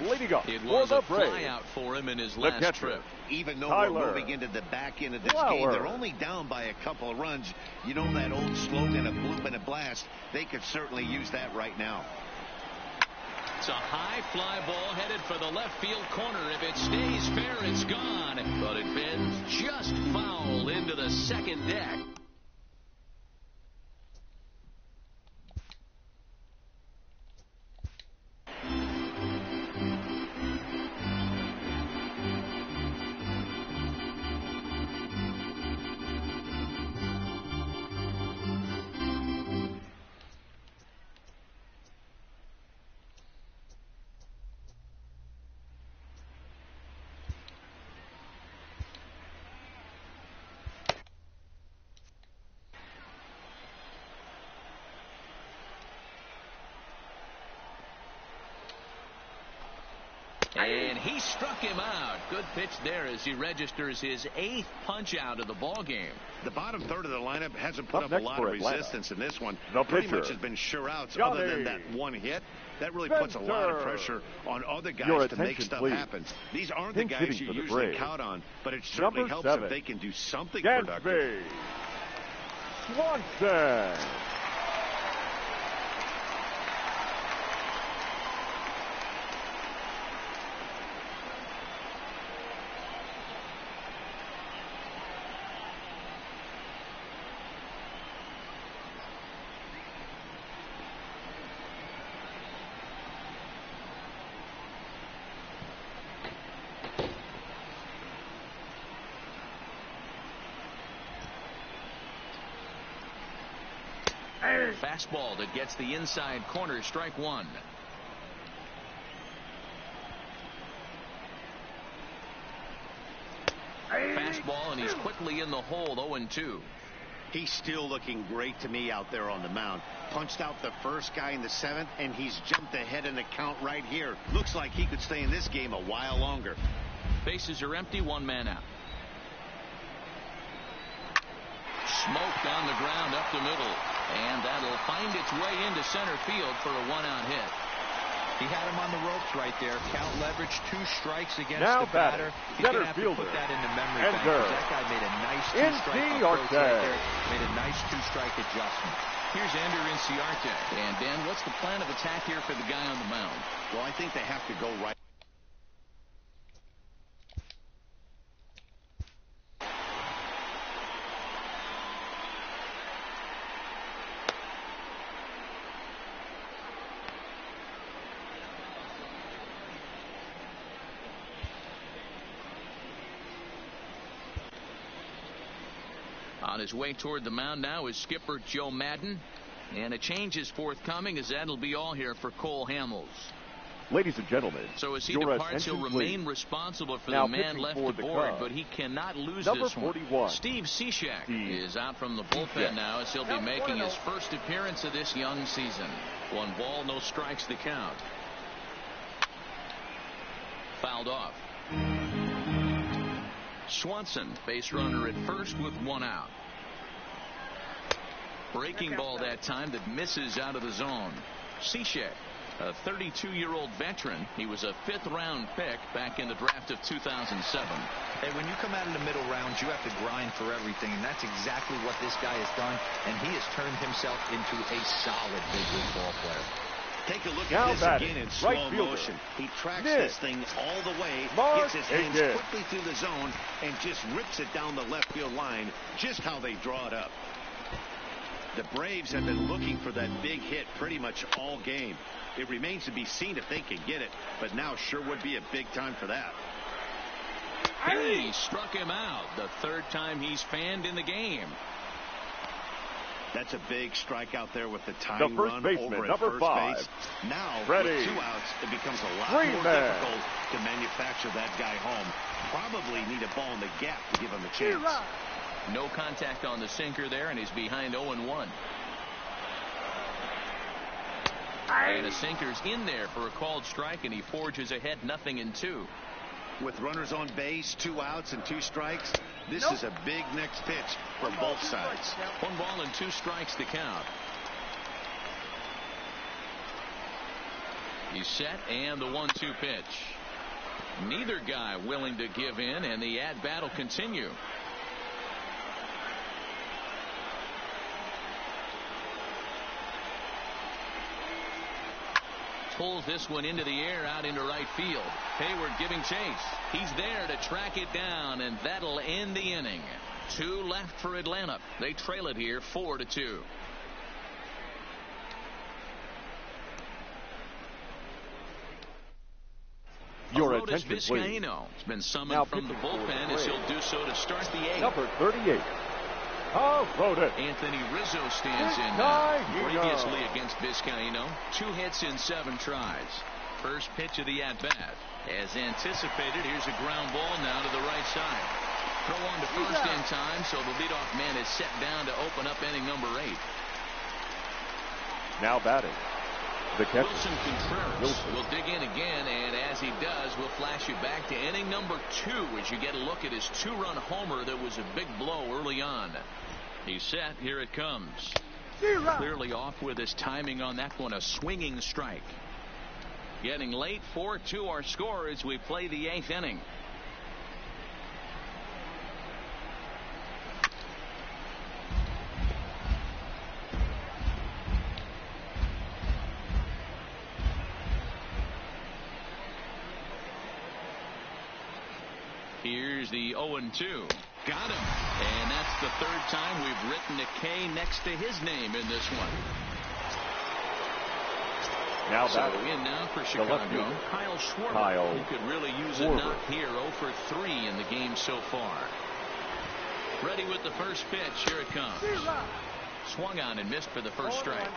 It was a flyout for him in his last trip. Even though we're moving into the back end of this game, they're only down by a couple of runs. You know that old slogan, a bloop and a blast. They could certainly use that right now. It's a high fly ball headed for the left field corner. If it stays fair, it's gone. But it bends just foul into the second deck. And he struck him out. Good pitch there as he registers his 8th punch out of the ball game. The bottom third of the lineup hasn't put up a lot of resistance in this one. The Pretty pitcher, much has been sure outs Johnny other than that one hit. That really puts a lot of pressure on other guys to make stuff happen. These aren't the guys you usually count on, but it certainly helps if they can do something productive. Swanson. Fastball that gets the inside corner, strike one. Fastball, and he's quickly in the hole, 0-2. He's still looking great to me out there on the mound. Punched out the first guy in the 7th, and he's jumped ahead in the count right here. Looks like he could stay in this game a while longer. Bases are empty, 1 man out. Smoked on the ground up the middle, and that'll find its way into center field for a 1-out hit. He had him on the ropes right there. Count leverage, 2 strikes against now the batter. He's going to have to put that in the memory bank. That guy made a nice 2-strike approach right there. Made a nice 2-strike adjustment. Here's Ender Inciarte. And Dan, what's the plan of attack here for the guy on the mound? Well, I think they have to go right. On his way toward the mound now is skipper Joe Madden. And a change is forthcoming, as that'll be all here for Cole Hamels. Ladies and gentlemen, so as he departs, he'll remain responsible for the man left aboard, but he cannot lose this one. 41. Steve Cishek is out from the bullpen now, as he'll be making his first appearance of this young season. 1 ball, no strikes to count. Fouled off. Swanson, base runner at first with 1 out. Breaking ball that time that misses out of the zone. Cishek, a 32-year-old veteran. He was a 5th-round pick back in the draft of 2007. Hey, when you come out of the middle rounds, you have to grind for everything, and that's exactly what this guy has done, and he has turned himself into a solid big league ball player. Take a look at this again in slow motion. He tracks this thing all the way, gets his hands quickly through the zone, and just rips it down the left field line, just how they draw it up. The Braves have been looking for that big hit pretty much all game. It remains to be seen if they can get it, but now sure would be a big time for that. He struck him out, the 3rd time he's fanned in the game. That's a big strikeout there with the tying run over at first base. Now, with 2 outs, it becomes a lot more difficult to manufacture that guy home. Probably need a ball in the gap to give him a chance. No contact on the sinker there, and he's behind 0-1. And a sinker's in there for a called strike, and he forges ahead 0-2. With runners on base, 2 outs and 2 strikes, this is a big next pitch for both sides. 1 ball and 2 strikes to count. He's set, and the 1-2 pitch. Neither guy willing to give in, and the at-bat will continue. Pulls this one into the air out into right field. Hayward giving chase. He's there to track it down, and that'll end the inning. 2 left for Atlanta. They trail it here 4-2. Your Aroldis attention, Vizcaino has been summoned from the bullpen, as he'll do so to start the 8th. Number 38. Anthony Rizzo stands in now. Previously against Vizcaino, 2 hits in 7 tries. First pitch of the at-bat. As anticipated, here's a ground ball now to the right side. Throw on to first in time, so the leadoff man is set down to open up inning number 8. Now batting, The catcher. Wilson Contreras will dig in again, and as he does, we'll flash you back to inning number 2 as you get a look at his 2-run homer that was a big blow early on. He's set. Here it comes. Clearly off with his timing on that one. A swinging strike. Getting late. 4-2 our score as we play the 8th inning. Here's the 0-2. Got him. And that's the 3rd time we've written a K next to his name in this one. Now so in now for Chicago, Kyle Schwarber, who could really use a knock here. 0 for 3 in the game so far. Ready with the first pitch. Here it comes. Swung on and missed for the first strike.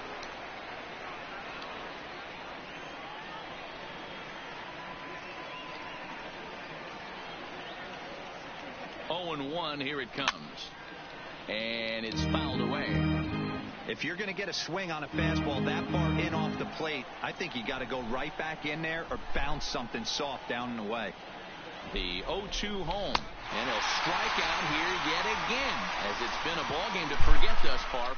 0-1. Here it comes. And it's fouled away. If you're going to get a swing on a fastball that far in off the plate, I think you got to go right back in there or bounce something soft down and away. The 0-2 home. And he'll strike out here yet again, as it's been a ball game to forget thus far.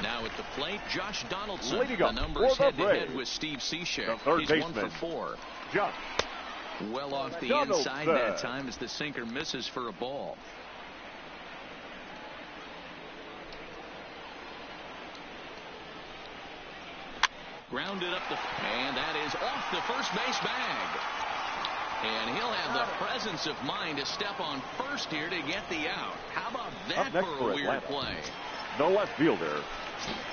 Now at the plate, Josh Donaldson. The numbers head-to-head with Steve Cishek. He's 1 for 4. Josh. Well off the inside that time as the sinker misses for a ball. Grounded up and that is off the first base bag. And he'll have the presence of mind to step on first here to get the out. How about that for a weird play? No left fielder.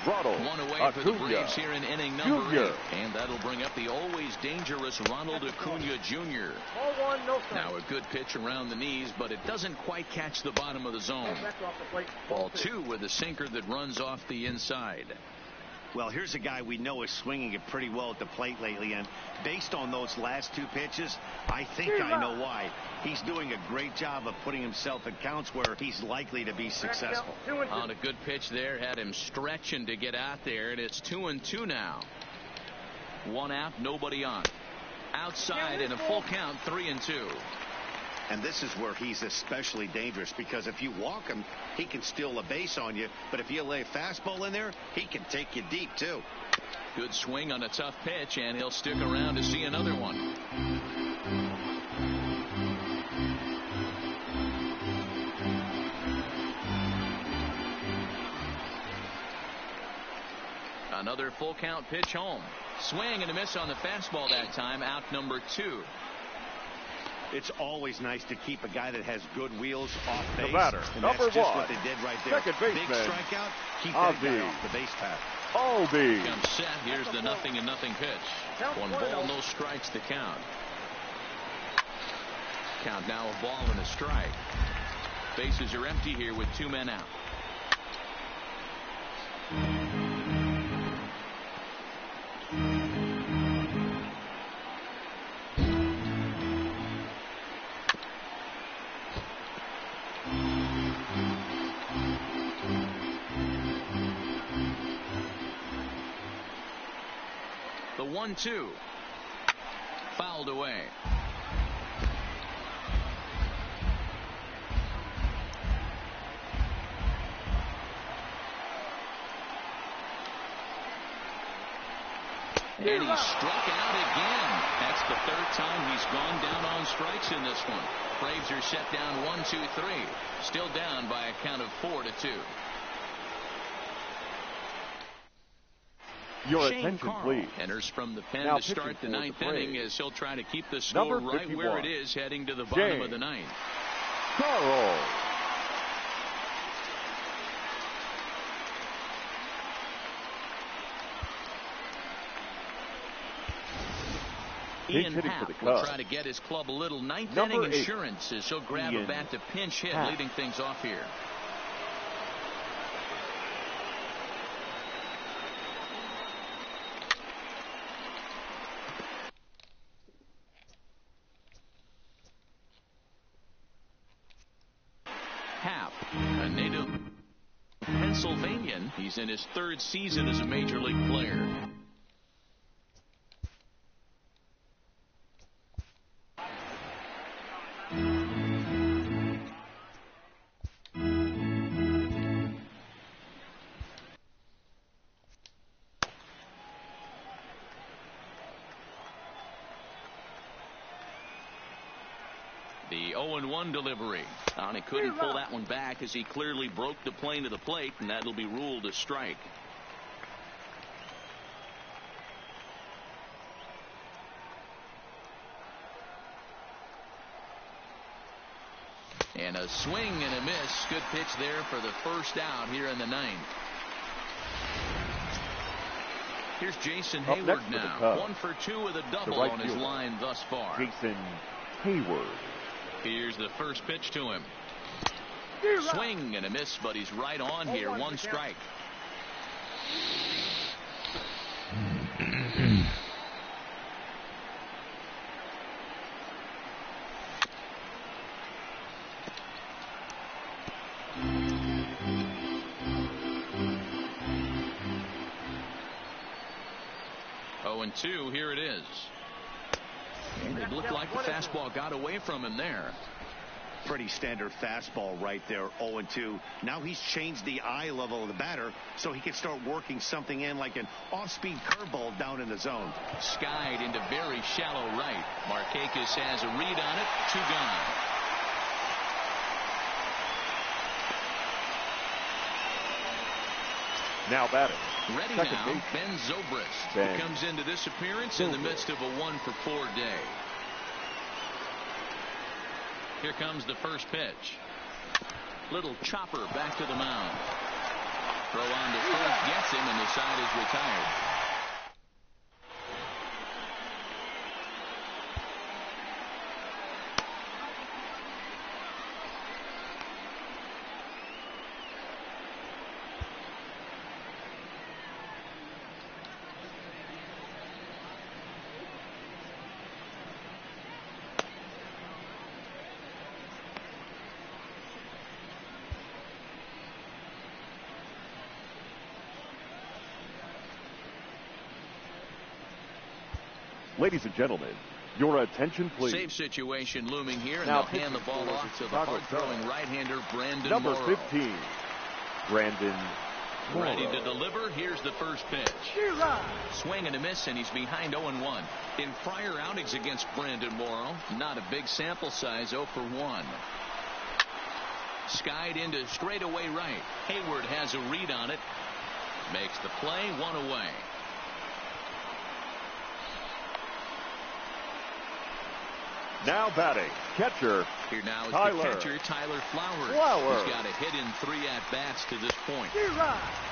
Ronald One away for the Braves here in inning number 8. And that'll bring up the always dangerous Ronald Acuna Jr. Now a good pitch around the knees, but it doesn't quite catch the bottom of the zone. Ball 2 with a sinker that runs off the inside. Well, here's a guy we know is swinging it pretty well at the plate lately, and based on those last 2 pitches, I think I know why. He's doing a great job of putting himself in counts where he's likely to be successful. On a good pitch there, had him stretching to get out there, and it's 2-2 now. 1 out, nobody on. Outside in a full count, 3-2. And this is where he's especially dangerous, because if you walk him, he can steal a base on you. But if you lay a fastball in there, he can take you deep, too. Good swing on a tough pitch, and he'll stick around to see another one. Another full count pitch home. Swing and a miss on the fastball that time. Out number 2. It's always nice to keep a guy that has good wheels off base. The batter, and number that's just 1. what they did right there. Second baseman. Big strikeout. Keep that guy off the base path. Comes set. Here's the 0-0 pitch. 1 ball, no strikes to count. Count now a ball and a strike. Bases are empty here with 2 men out. The 1-2. Fouled away. And he's struck out again. That's the 3rd time he's gone down on strikes in this one. Braves are set down 1-2-3. Still down by a count of 4-2. Your Shane attention, Cark please. enters from the pen Now to start the 9th inning as he'll try to keep the Number score right 51. where it is heading to the bottom of the 9th. Carl. Ian Happ will try to get his club a little 9th inning insurance as he'll grab a bat to pinch hit, leading things off here. Pennsylvanian. He's in his 3rd season as a major league player. The 0-1 delivery. And he couldn't pull that one back as he clearly broke the plane of the plate, and that'll be ruled a strike. And a swing and a miss. Good pitch there for the first out here in the 9th. Here's Jason Hayward now. 1 for 2 with a double on his line thus far. Jason Hayward. Here's the first pitch to him. Swing and a miss, but he's right on here. 1 strike. Oh, 2, here it is. And it looked like the fastball got away from him there. Pretty standard fastball right there. 0-2. Now he's changed the eye level of the batter so he can start working something in like an off-speed curveball down in the zone. Skied into very shallow right. Markakis has a read on it. 2 gone. Now batting. Ready Second now, base. Ben Zobrist. Ben Comes into this appearance in the midst of a 1 for 4 day. Here comes the first pitch. Little chopper back to the mound. Throw on to first gets him, and the side is retired. Ladies and gentlemen, your attention, please. Save situation looming here, and Now they'll hand the ball off to the hard-throwing right-hander, Brandon Number Morrow. 15, Brandon Morrow. Ready to deliver. Here's the first pitch. Swing and a miss, and he's behind 0-1. In prior outings against Brandon Morrow, not a big sample size, 0 for 1. Skied into straightaway right. Hayward has a read on it. Makes the play, 1 away. Now batting, catcher. Here now is Tyler. the catcher, Tyler Flowers. He's got a hit in 3 at-bats to this point.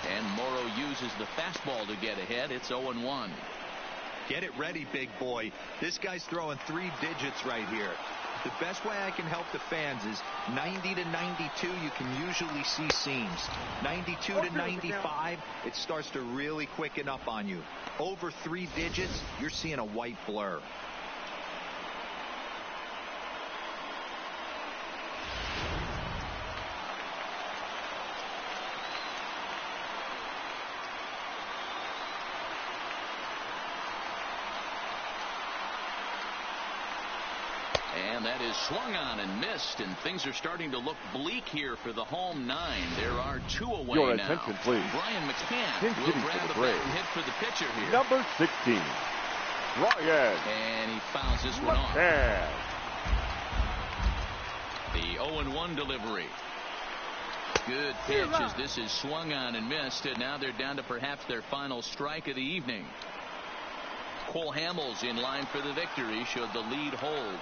And Morrow uses the fastball to get ahead. It's 0-1. Get it ready, big boy. This guy's throwing 3 digits right here. The best way I can help the fans is 90 to 92, you can usually see seams. 92 to 95, it starts to really quicken up on you. Over 3 digits, you're seeing a white blur. And that is swung on and missed, and things are starting to look bleak here for the home 9. There are 2 away Your now. attention, please. Brian McCann Pinch will hitting grab for the the bat Braves. and hit for the pitcher here. Number 16, Ryan. And he fouls this one off. McCann. The 0-1 delivery. Good pitch as this is swung on and missed, and now they're down to perhaps their final strike of the evening. Cole Hamels in line for the victory, showed the lead hold.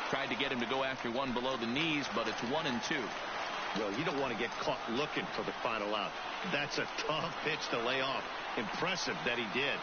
Tried to get him to go after one below the knees, but it's 1-2. Well, you don't want to get caught looking for the final out. That's a tough pitch to lay off. Impressive that he did.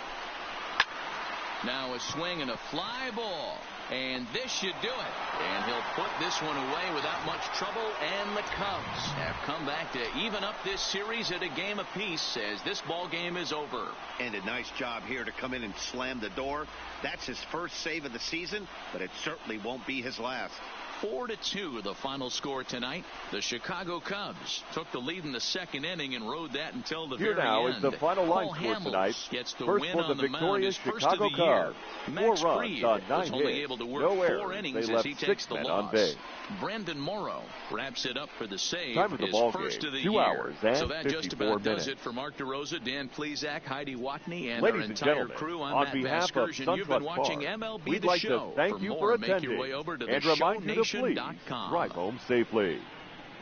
Now a swing and a fly ball. And this should do it. And he'll put this one away without much trouble. And the Cubs have come back to even up this series at a game apiece as this ball game is over. And a nice job here to come in and slam the door. That's his first save of the season, but it certainly won't be his last. 4-2 the final score tonight. The Chicago Cubs took the lead in the second inning and rode that until the very end. Here now is the final line score tonight. Gets the First win for the on the mound, his first Chicago of the year. Cubs. Max 4 runs Fried on 9 was only hits. able to work No 4 errors. innings They as left he 6 takes the men loss. on base. Brandon Morrow wraps it up for the save. Time of the his ball first game, of the 2 year. hours and So that just 54 about minutes. does it for Mark DeRosa, Dan Plezak, Heidi Watney, and Ladies our and entire gentlemen, crew. I'm on Matt behalf of Vasgersian. You've been SunTrust watching Park, MLB we'd The like Show. to thank for you more, for make your attending way over to and remind you to please theshownation.com. drive home safely.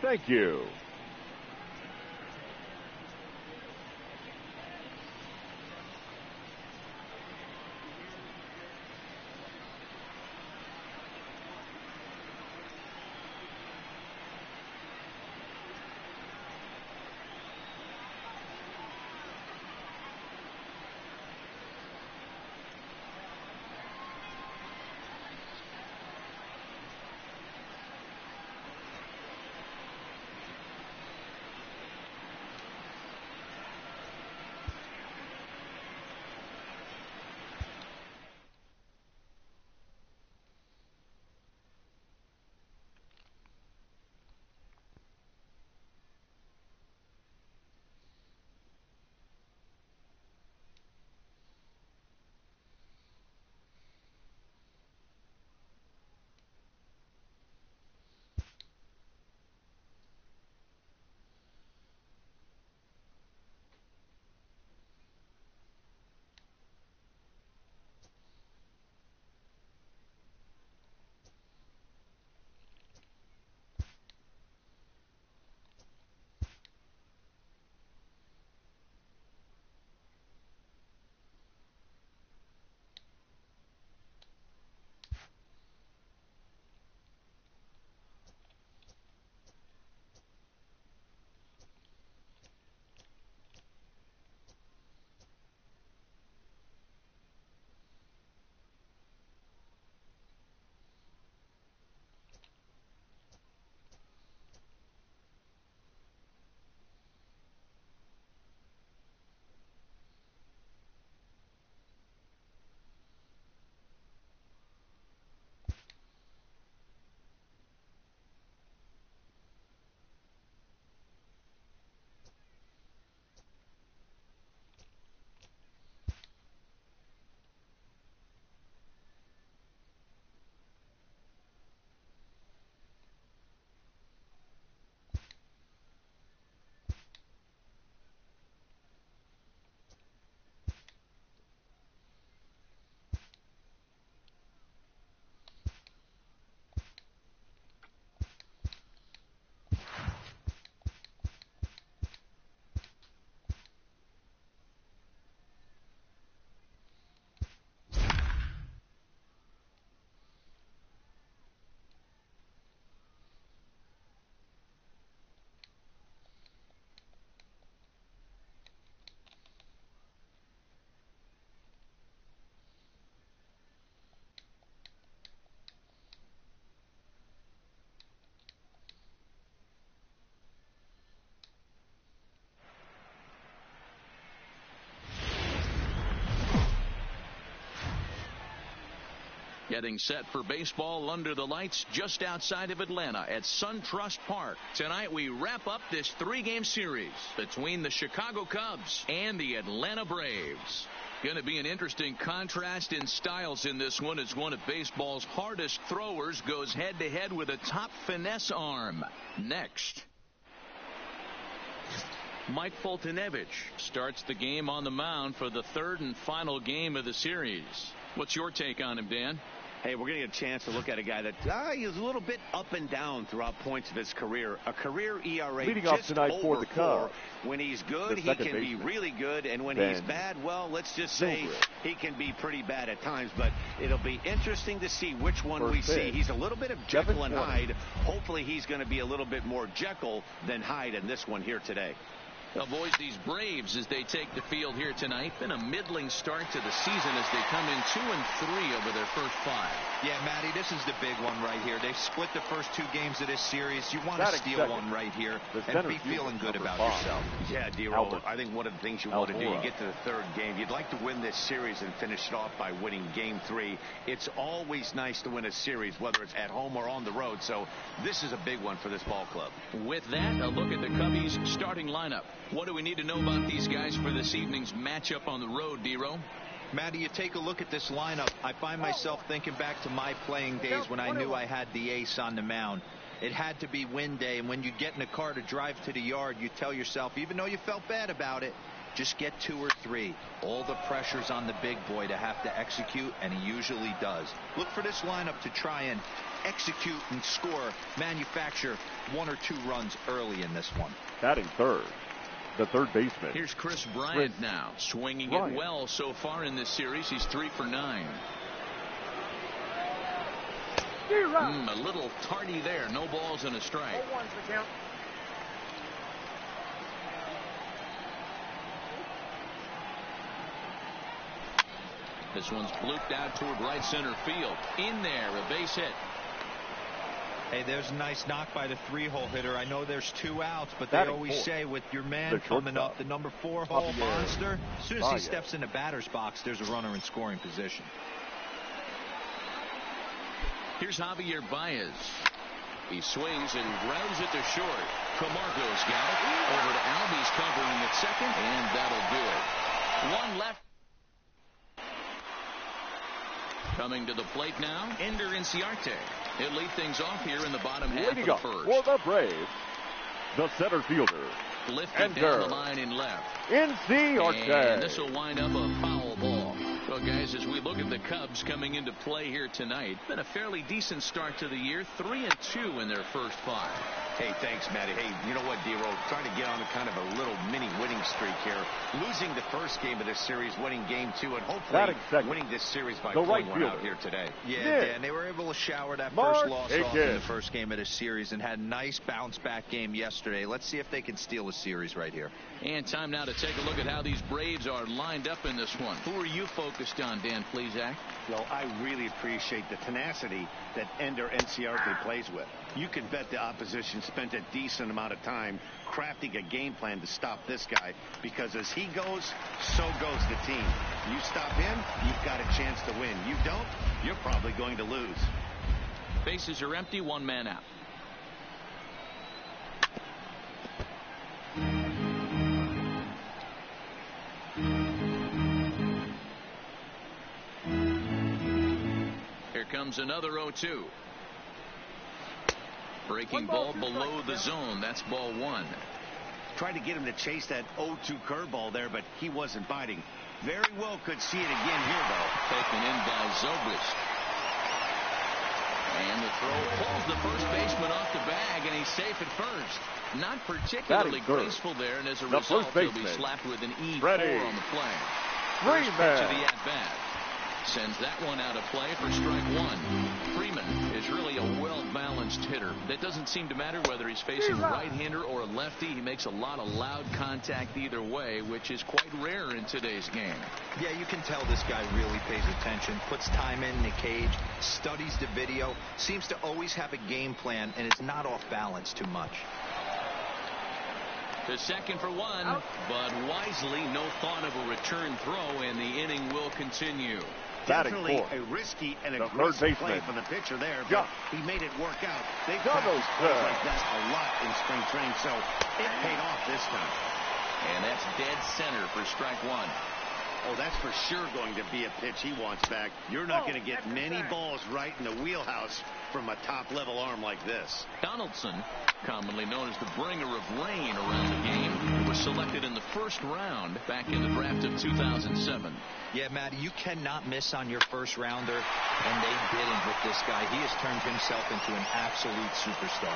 Thank you. Getting set for baseball under the lights just outside of Atlanta at SunTrust Park. Tonight we wrap up this 3-game series between the Chicago Cubs and the Atlanta Braves. Going to be an interesting contrast in styles in this one as one of baseball's hardest throwers goes head-to-head with a top finesse arm. Next. Mike Foltynewicz starts the game on the mound for the 3rd and final game of the series. What's your take on him, Dan? Hey, we're going to get a chance to look at a guy that he's a little bit up and down throughout points of his career. A career ERA leading just off tonight over for the 4. Cubs. When he's good, he can be really good, and when he's bad, well, let's just say he can be pretty bad at times. But it'll be interesting to see which one we see. He's a little bit of Jekyll and Hyde. Hopefully, he's going to be a little bit more Jekyll than Hyde in this one here today. Avoid these Braves as they take the field here tonight. Been a middling start to the season as they come in 2-3 over their first 5. Yeah, Matty, this is the big one right here. They've split the first 2 games of this series. You want to steal one right here and be feeling good about yourself. Yeah, Darrell, I think one of the things you want to do, you get to the 3rd game, you'd like to win this series and finish it off by winning Game 3. It's always nice to win a series, whether it's at home or on the road. So this is a big one for this ball club. With that, a look at the Cubbies' starting lineup. What do we need to know about these guys for this evening's matchup on the road, D-Row? Matty, you take a look at this lineup. I find myself thinking back to my playing days when I knew I had the ace on the mound. It had to be win day, and when you get in a car to drive to the yard, you tell yourself, even though you felt bad about it, just get 2 or 3. All the pressure's on the big boy to have to execute, and he usually does. Look for this lineup to try and execute and score, manufacture 1 or 2 runs early in this one. Batting third, the third baseman. Here's Chris Bryant now, swinging it well so far in this series. He's 3 for 9. A little tardy there. No balls and a strike. This one's blooped out toward right center field. In there, a base hit. Hey, there's a nice knock by the 3-hole hitter. I know there's 2 outs, but they always say with your man coming up, the number 4-hole monster, as soon as he steps in the batter's box, there's a runner in scoring position. Here's Javier Baez. He swings and grounds it to short. Camargo's got it. Over to Albies covering at second, and that'll do it. 1 left. Coming to the plate now, Ender Inciarte. He'll lead things off here in the bottom half of the first. For the Braves, the center fielder, lifted down the line in left. Inciarte. And this will wind up a foul ball. Well, guys, as we look at the Cubs coming into play here tonight, been a fairly decent start to the year. 3-2 in their first 5. Hey, thanks, Matty. Hey, you know what, D-Roll? Trying to get on a kind of a little mini winning streak here. Losing the first game of this series, winning Game 2, and hopefully winning this series by pulling one out here today. Yeah, and they were able to shower that first loss off in the first game of this series and had a nice bounce-back game yesterday. Let's see if they can steal a series right here. And time now to take a look at how these Braves are lined up in this one. Who are you focused on, Dan Plesac? Well, I really appreciate the tenacity that Ender Inciarte plays with. You can bet the opposition spent a decent amount of time crafting a game plan to stop this guy, because as he goes, so goes the team. You stop him, you've got a chance to win. You don't, you're probably going to lose. Bases are empty, 1 man out. Here comes another 0-2. Breaking ball below the zone. That's ball 1. Tried to get him to chase that 0-2 curveball there, but he wasn't biting. Very well could see it again here, though. Taken in by Zobrist. And the throw pulls the first baseman off the bag, and he's safe at first. Not particularly graceful there, and as a result, he'll be slapped with an E4 on the play. First pitch of the at-bat. Sends that one out of play for strike 1. Freeman is really a well-balanced hitter. That doesn't seem to matter whether he's facing a right-hander or a lefty. He makes a lot of loud contact either way, which is quite rare in today's game. Yeah, you can tell this guy really pays attention, puts time in the cage, studies the video, seems to always have a game plan, and is not off balance too much. To second for 1, but wisely, no thought of a return throw, and the inning will continue. Definitely a risky and aggressive play for the pitcher there, but he made it work out. They've practiced plays like that a lot in spring training, so it paid off this time. And that's dead center for strike 1. Oh, that's for sure going to be a pitch he wants back. You're not going to get many balls right in the wheelhouse from a top-level arm like this. Donaldson, commonly known as the bringer of rain around the game, was selected in the first round back in the draft of 2007. Yeah, Matty, you cannot miss on your first rounder, and they didn't with this guy. He has turned himself into an absolute superstar.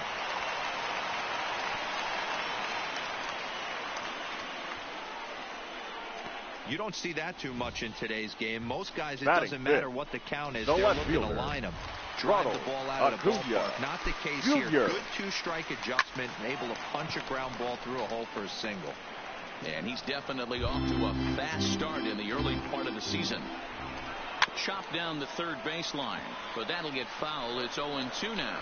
You don't see that too much in today's game. Most guys, it doesn't matter what the count is. They're looking to line them. Drive the ball out of the ballpark. Not the case here. Good 2-strike adjustment, able to punch a ground ball through a hole for a single. And he's definitely off to a fast start in the early part of the season. Chopped down the third baseline, but that'll get foul. It's 0-2 now.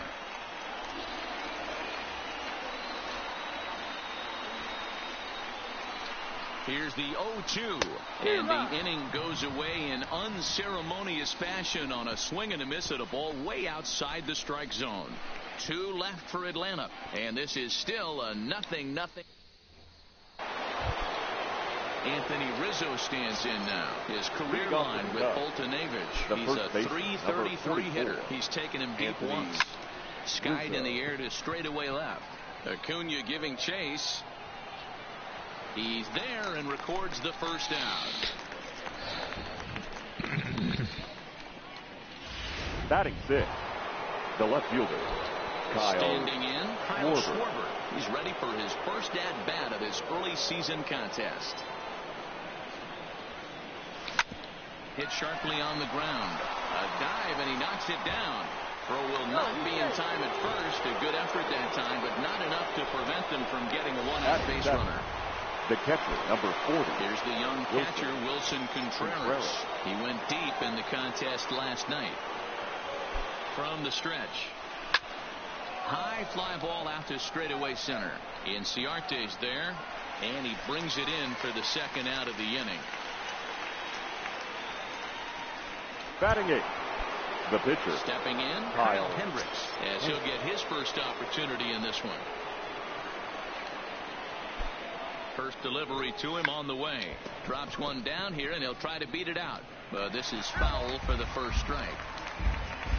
Here's the 0-2, and the inning goes away in unceremonious fashion on a swing and a miss at a ball way outside the strike zone. 2 left for Atlanta, and this is still a 0-0. Anthony Rizzo stands in now. His career line with Boltonevich. He's a .333 hitter. He's taken him deep once. Skied in the air to straightaway left. Acuna giving chase. He's there and records the first down. Batting 6, the left fielder, Kyle Standing in, Kyle Schwarber. He's ready for his first at-bat of this early season contest. Hit sharply on the ground. A dive, and he knocks it down. Throw will not be in time at first. A good effort that time, but not enough to prevent them from getting a one-out base runner. The catcher, number 40. Here's the young catcher, Wilson Contreras. He went deep in the contest last night. From the stretch. High fly ball out to straightaway center. Inciarte's there, and he brings it in for the second out of the inning. Batting 8, the pitcher. Stepping in, Kyle Hendricks, as he'll get his first opportunity in this one. First delivery to him on the way. Drops one down here, and he'll try to beat it out. But this is foul for the first strike.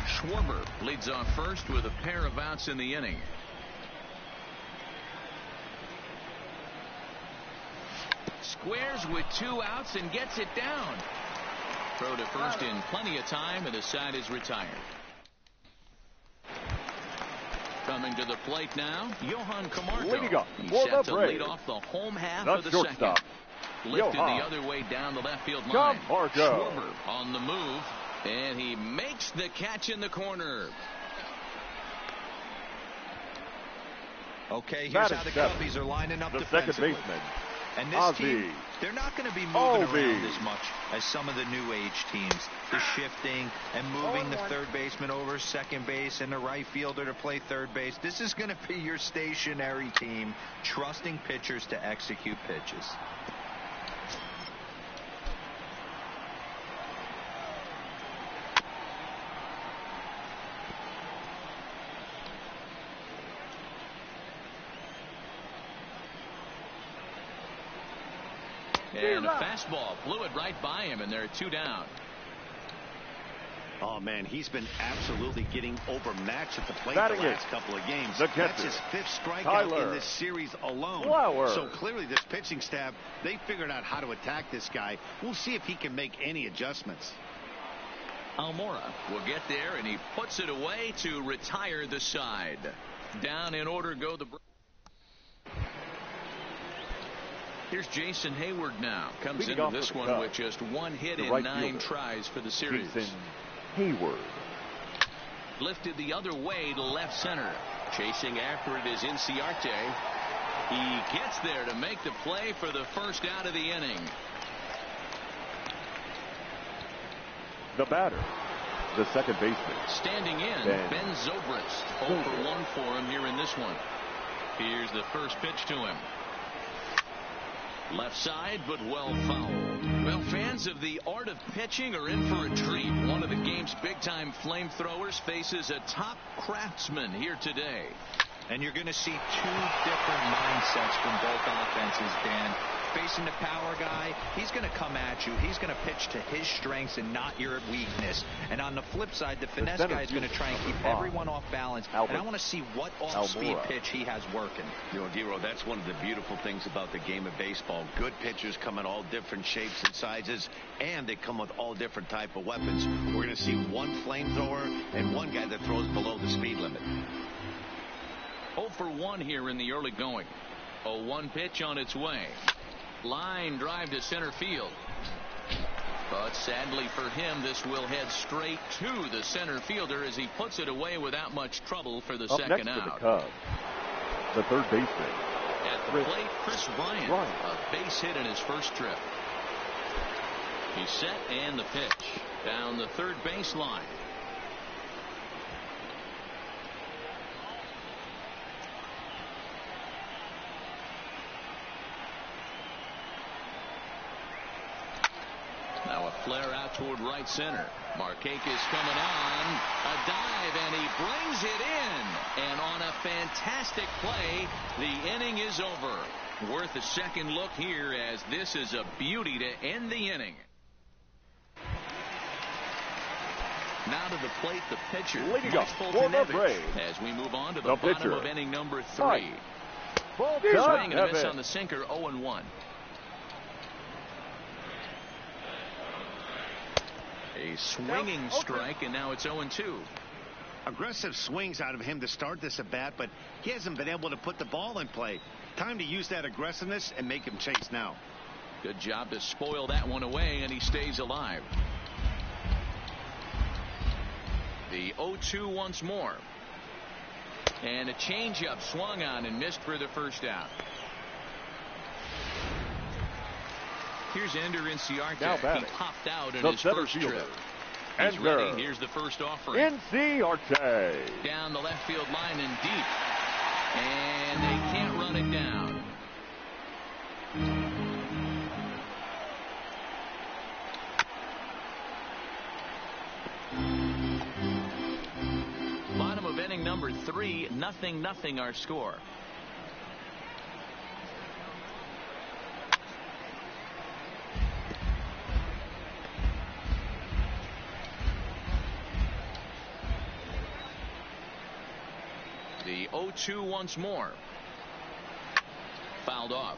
Schwarber leads off first with a pair of outs in the inning. Squares with 2 outs and gets it down. Throw to first in plenty of time, and the side is retired. Coming to the plate now, Johan Camargo. He's set to lead off the home half of the second. Lifted the other way down the left field line. Schwarber on the move, and he makes the catch in the corner. Okay, here's how the Cubbies are lining up defensively. Second baseman. And this team, they're not going to be moving around as much as some of the new age teams. The shifting and moving the third baseman over second base and the right fielder to play third base. This is going to be your stationary team, trusting pitchers to execute pitches. And a fastball blew it right by him, and they're 2 down. Oh, man, he's been absolutely getting overmatched at the plate the last couple of games. That's his 5th strikeout in this series alone. So clearly this pitching staff, they figured out how to attack this guy. We'll see if he can make any adjustments. Almora will get there, and he puts it away to retire the side. Down in order go the... Here's Jason Hayward now. Comes into this one with just 1 hit in 9 tries for the series. Jason Hayward. Lifted the other way to left center. Chasing after it is Inciarte. He gets there to make the play for the first out of the inning. The batter, the second baseman. Standing in, Ben Zobrist. 0 for 1 for him here in this one. Here's the first pitch to him. Left side, but well fouled. Well, fans of the art of pitching are in for a treat. One of the game's big-time flamethrowers faces a top craftsman here today. And you're going to see 2 different mindsets from both offenses, Dan. Facing the power guy, he's going to come at you. He's going to pitch to his strengths and not your weakness. And on the flip side, the finesse guy is going to try and keep everyone off balance. And I want to see what off-speed pitch he has working. You know, Dero, that's one of the beautiful things about the game of baseball. Good pitchers come in all different shapes and sizes, and they come with all different type of weapons. We're going to see 1 flamethrower and 1 guy that throws below the speed limit. 0 for 1 here in the early going. 0-1 pitch on its way. Line drive to center field. But sadly for him, this will head straight to the center fielder as he puts it away without much trouble for the second out. For the Cubs, the third baseman. At At the plate, Chris Bryant. A base hit in his first trip. He's set and the pitch. Down the third baseline. Now a flare out toward right center. Markakis coming on. A dive, and he brings it in. And on a fantastic play, the inning is over. Worth a second look here, as this is a beauty to end the inning. Now to the plate, the pitcher, Mike Fultonevich, as we move on to the bottom of inning number 3. Swing and a miss on the sinker, 0-1. A swinging strike, and now it's 0-2. Aggressive swings out of him to start this at bat, but he hasn't been able to put the ball in play. Time to use that aggressiveness and make him chase now. Good job to spoil that one away, and he stays alive. The 0-2 once more. And a changeup swung on and missed for the first out. Here's Ender Inciarte. He popped out in his first trip. He's ready. Here's the first offering. Inciarte. Down the left field line and deep. And they can't run it down. Bottom of inning number 3, 0-0 our score. The 0-2 once more. Fouled off.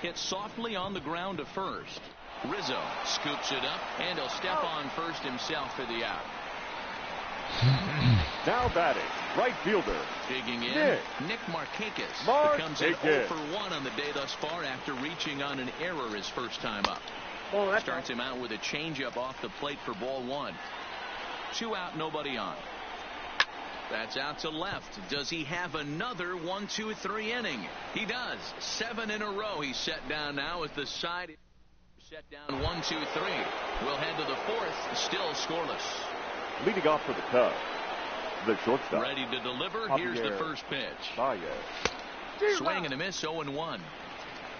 Hit softly on the ground to first. Rizzo scoops it up, and he'll step on first himself for the out. Now batting, right fielder. Digging in, Nick Markakis becomes an 0 for 1 on the day thus far after reaching on an error his first time up. Starts him out with a changeup off the plate for ball 1. 2 out, nobody on. That's out to left. Does he have another 1-2-3 inning? He does. 7 in a row. He's set down now as the side set down 1-2-3. We'll head to the 4th. Still scoreless. Leading off for the Cubs, the shortstop. Ready to deliver. Here's the first pitch. Swing and a miss, 0-1.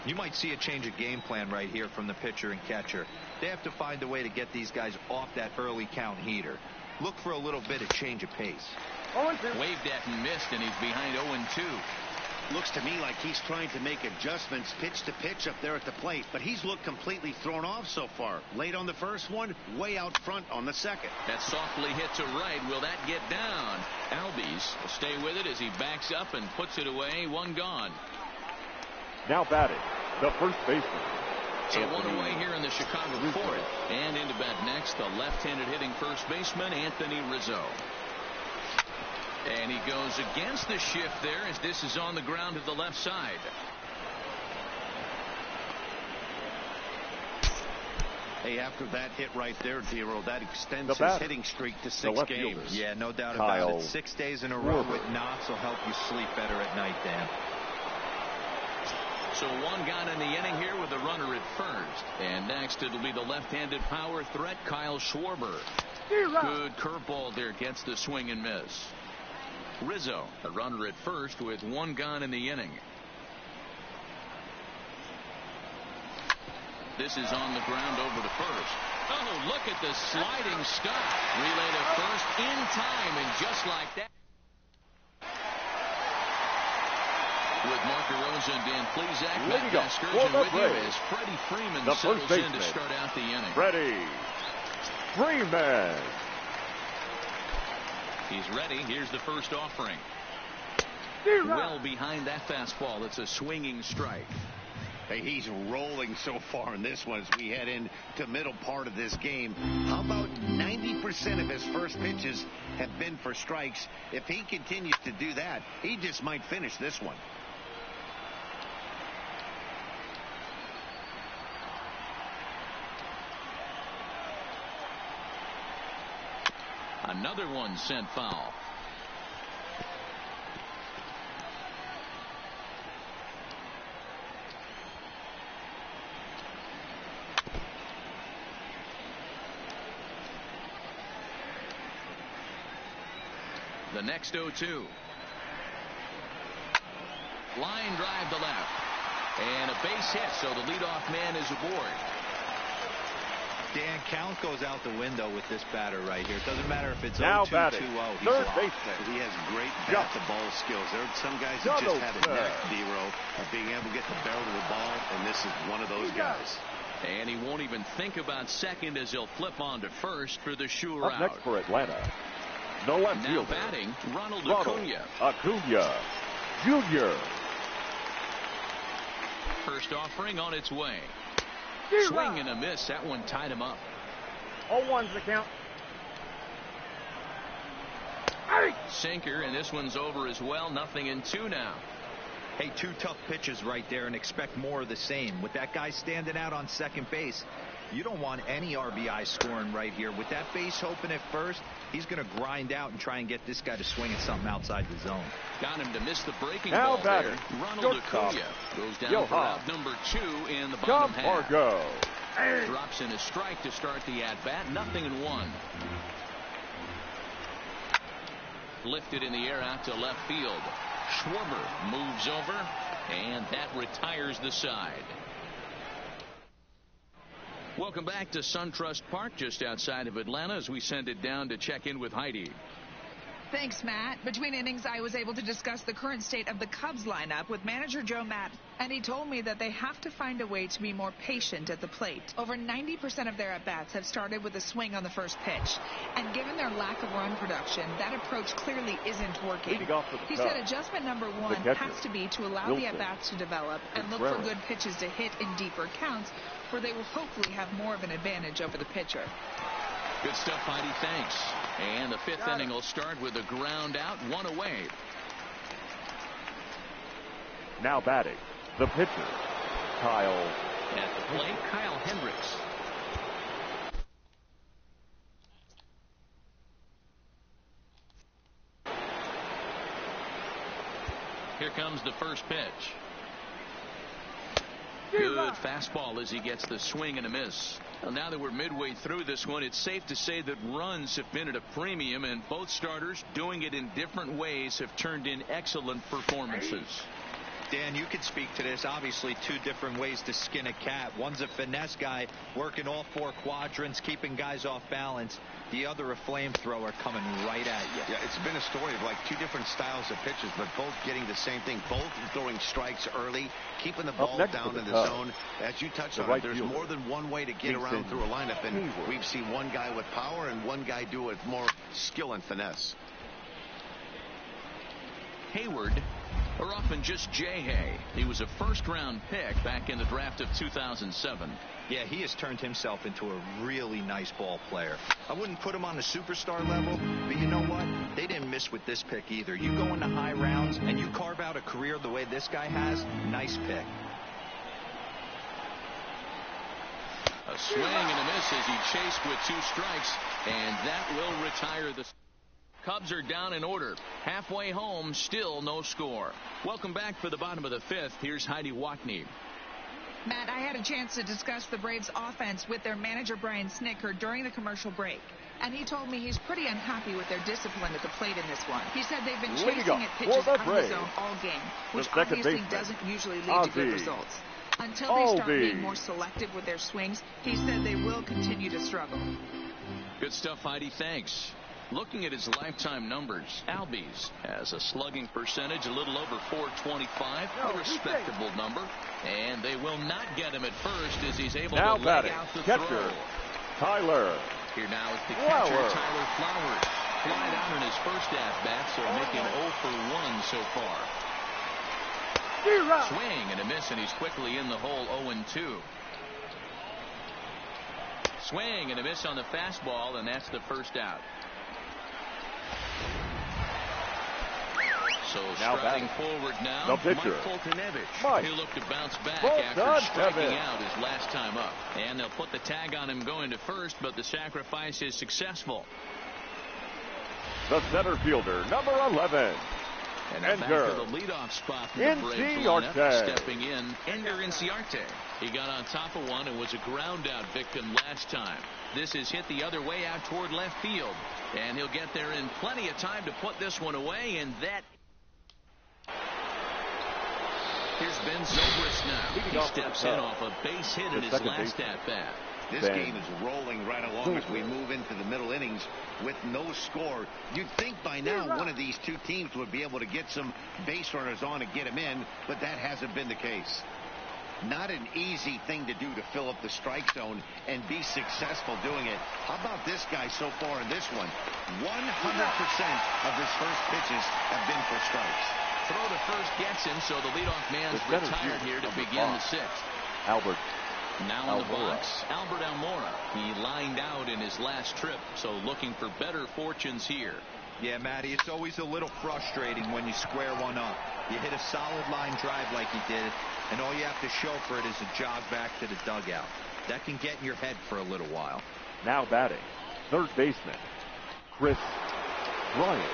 You might see a change of game plan right here from the pitcher and catcher. They have to find a way to get these guys off that early count heater. Look for a little bit of change of pace. Waved at and missed, and he's behind 0-2. Looks to me like he's trying to make adjustments pitch to pitch up there at the plate, but he's looked completely thrown off so far. Late on the first one, way out front on the second. That softly hit to right. Will that get down? Albies will stay with it as he backs up and puts it away. 1 gone. Now batting, the first baseman. So 1 away here in the Chicago 4th. And into bat next, the left-handed hitting first baseman, Anthony Rizzo. And he goes against the shift there as this is on the ground to the left side. Hey, after that hit right there, Darrell, that extends his hitting streak to 6 games. Yeah, no doubt about it. 6 days in a row with knocks will help you sleep better at night, Dan. So 1 gone in the inning here with a runner at first. And next it'll be the left-handed power threat, Kyle Schwarber. Good curveball there, gets the swing and miss. Rizzo, a runner at first with 1 gone in the inning. This is on the ground over to first. Oh, look at the sliding stop. Relay to first in time, and just like that. With Mark DeRosa and Dan Plesac back by Sturgeon with you as Freddie Freeman settles in to start out the inning. Freddie Freeman. He's ready. Here's the first offering. Well behind that fastball. It's a swinging strike. Hey, he's rolling so far in this one as we head into middle part of this game. How about 90% of his first pitches have been for strikes? If he continues to do that, he just might finish this one. A another one sent foul. The next 0-2. Line drive to left. And a base hit, so the leadoff man is aboard. Dan, count goes out the window with this batter right here. It doesn't matter if it's 0-2, 2-0. Third baseman. He has great bat-to-ball skills. There are some guys that just have a knack, D-Row, of being able to get the barrel of the ball, and this is one of those guys. And he won't even think about second as he'll flip on to first for the sure Up out. next for Atlanta, the left Now fielder, batting, Ronald Acuna Jr. First offering on its way. Swing and a miss. That one tied him up. 0-1's the count. Sinker, and this one's over as well. 0-2 now. Hey, 2 tough pitches right there, and expect more of the same. With that guy standing out on second base, you don't want any RBI scoring right here. With that base open at first, he's going to grind out and try and get this guy to swing at something outside the zone. Got him to miss the breaking Now ball batting, there. Ronald Acuna goes down for out number 2 in the bottom half. Drops in a strike to start the at-bat. 0-1. Lifted in the air out to left field. Schwarber moves over, and that retires the side. Welcome back to SunTrust Park, just outside of Atlanta, as we send it down to check in with Heidi. Thanks, Matt. Between innings, I was able to discuss the current state of the Cubs lineup with manager Joe Matt, and he told me that they have to find a way to be more patient at the plate. Over 90% of their at-bats have started with a swing on the first pitch, and given their lack of run production, that approach clearly isn't working. He said adjustment number 1 has to be to allow the at-bats to develop and look for good pitches to hit in deeper counts, where they will hopefully have more of an advantage over the pitcher. Good stuff, Heidi. Thanks. And the 5th inning will start with a ground out, 1 away. Now batting, the pitcher, Kyle. At the plate, Kyle Hendricks. Here comes the first pitch. Good fastball as he gets the swing and a miss. Well, now that we're midway through this one, it's safe to say that runs have been at a premium, and both starters, doing it in different ways, have turned in excellent performances. Dan, you could speak to this. Obviously, 2 different ways to skin a cat. One's a finesse guy working all 4 quadrants, keeping guys off balance. The other, a flamethrower coming right at you. Yeah, it's been a story of like 2 different styles of pitches, but both getting the same thing. Both throwing strikes early, keeping the ball down in the zone. As you touched on, there's more than one way to get around through a lineup, and we've seen one guy with power and one guy do it with more skill and finesse. Hayward, or often just J-Hay. He was a first-round pick back in the draft of 2007. Yeah, he has turned himself into a really nice ball player. I wouldn't put him on the superstar level, but you know what? They didn't miss with this pick either. You go into high rounds and you carve out a career the way this guy has, nice pick. A swing and a miss as he chased with 2 strikes, and that will retire the Cubs are down in order. Halfway home, still no score. Welcome back for the bottom of the 5th. Here's Heidi Watney. Matt, I had a chance to discuss the Braves' offense with their manager Brian Snitker during the commercial break, and he told me he's pretty unhappy with their discipline at the plate in this one. He said they've been chasing at pitches out of the zone all game, which obviously doesn't usually lead to good results. Until they start being more selective with their swings, he said they will continue to struggle. Good stuff, Heidi. Thanks. Looking at his lifetime numbers, Albies has a slugging percentage a little over .425, a respectable number, and they will not get him at first as he's able to lay out the throw. Tyler. Here now is the catcher, Tyler Flowers. Flied out in his first at-bat, so making 0 for 1 so far. Swing and a miss, and he's quickly in the hole, 0-2. Swing and a miss on the fastball, and that's the first out. So striding forward now, the pitcher, Mike Foltynewicz. He'll look to bounce back after striking out his last time up. And they'll put the tag on him going to first, but the sacrifice is successful. the center fielder, number 11. And back to the leadoff spot for the Braves lineup. Stepping in, Ender Inciarte. He got on top of one and was a ground out victim last time. This is hit the other way out toward left field. And he'll get there in plenty of time to put this one away. And that. Here's Ben Zobrist now. He steps in off a base hit in his last at-bat. This game is rolling right along as we move into the middle innings with no score. You'd think by now one of these two teams would be able to get some base runners on and get them in, but that hasn't been the case. Not an easy thing to do to fill up the strike zone and be successful doing it. How about this guy so far in this one? 100% of his first pitches have been for strikes. Throw to first gets him, so the leadoff man's retired here to begin the sixth. Albert. Now in the box, Albert Almora. He lined out in his last trip, so looking for better fortunes here. Yeah, Matty, it's always a little frustrating when you square one up. You hit a solid line drive like he did, and all you have to show for it is a jog back to the dugout. That can get in your head for a little while. Now batting, third baseman, Chris Bryant.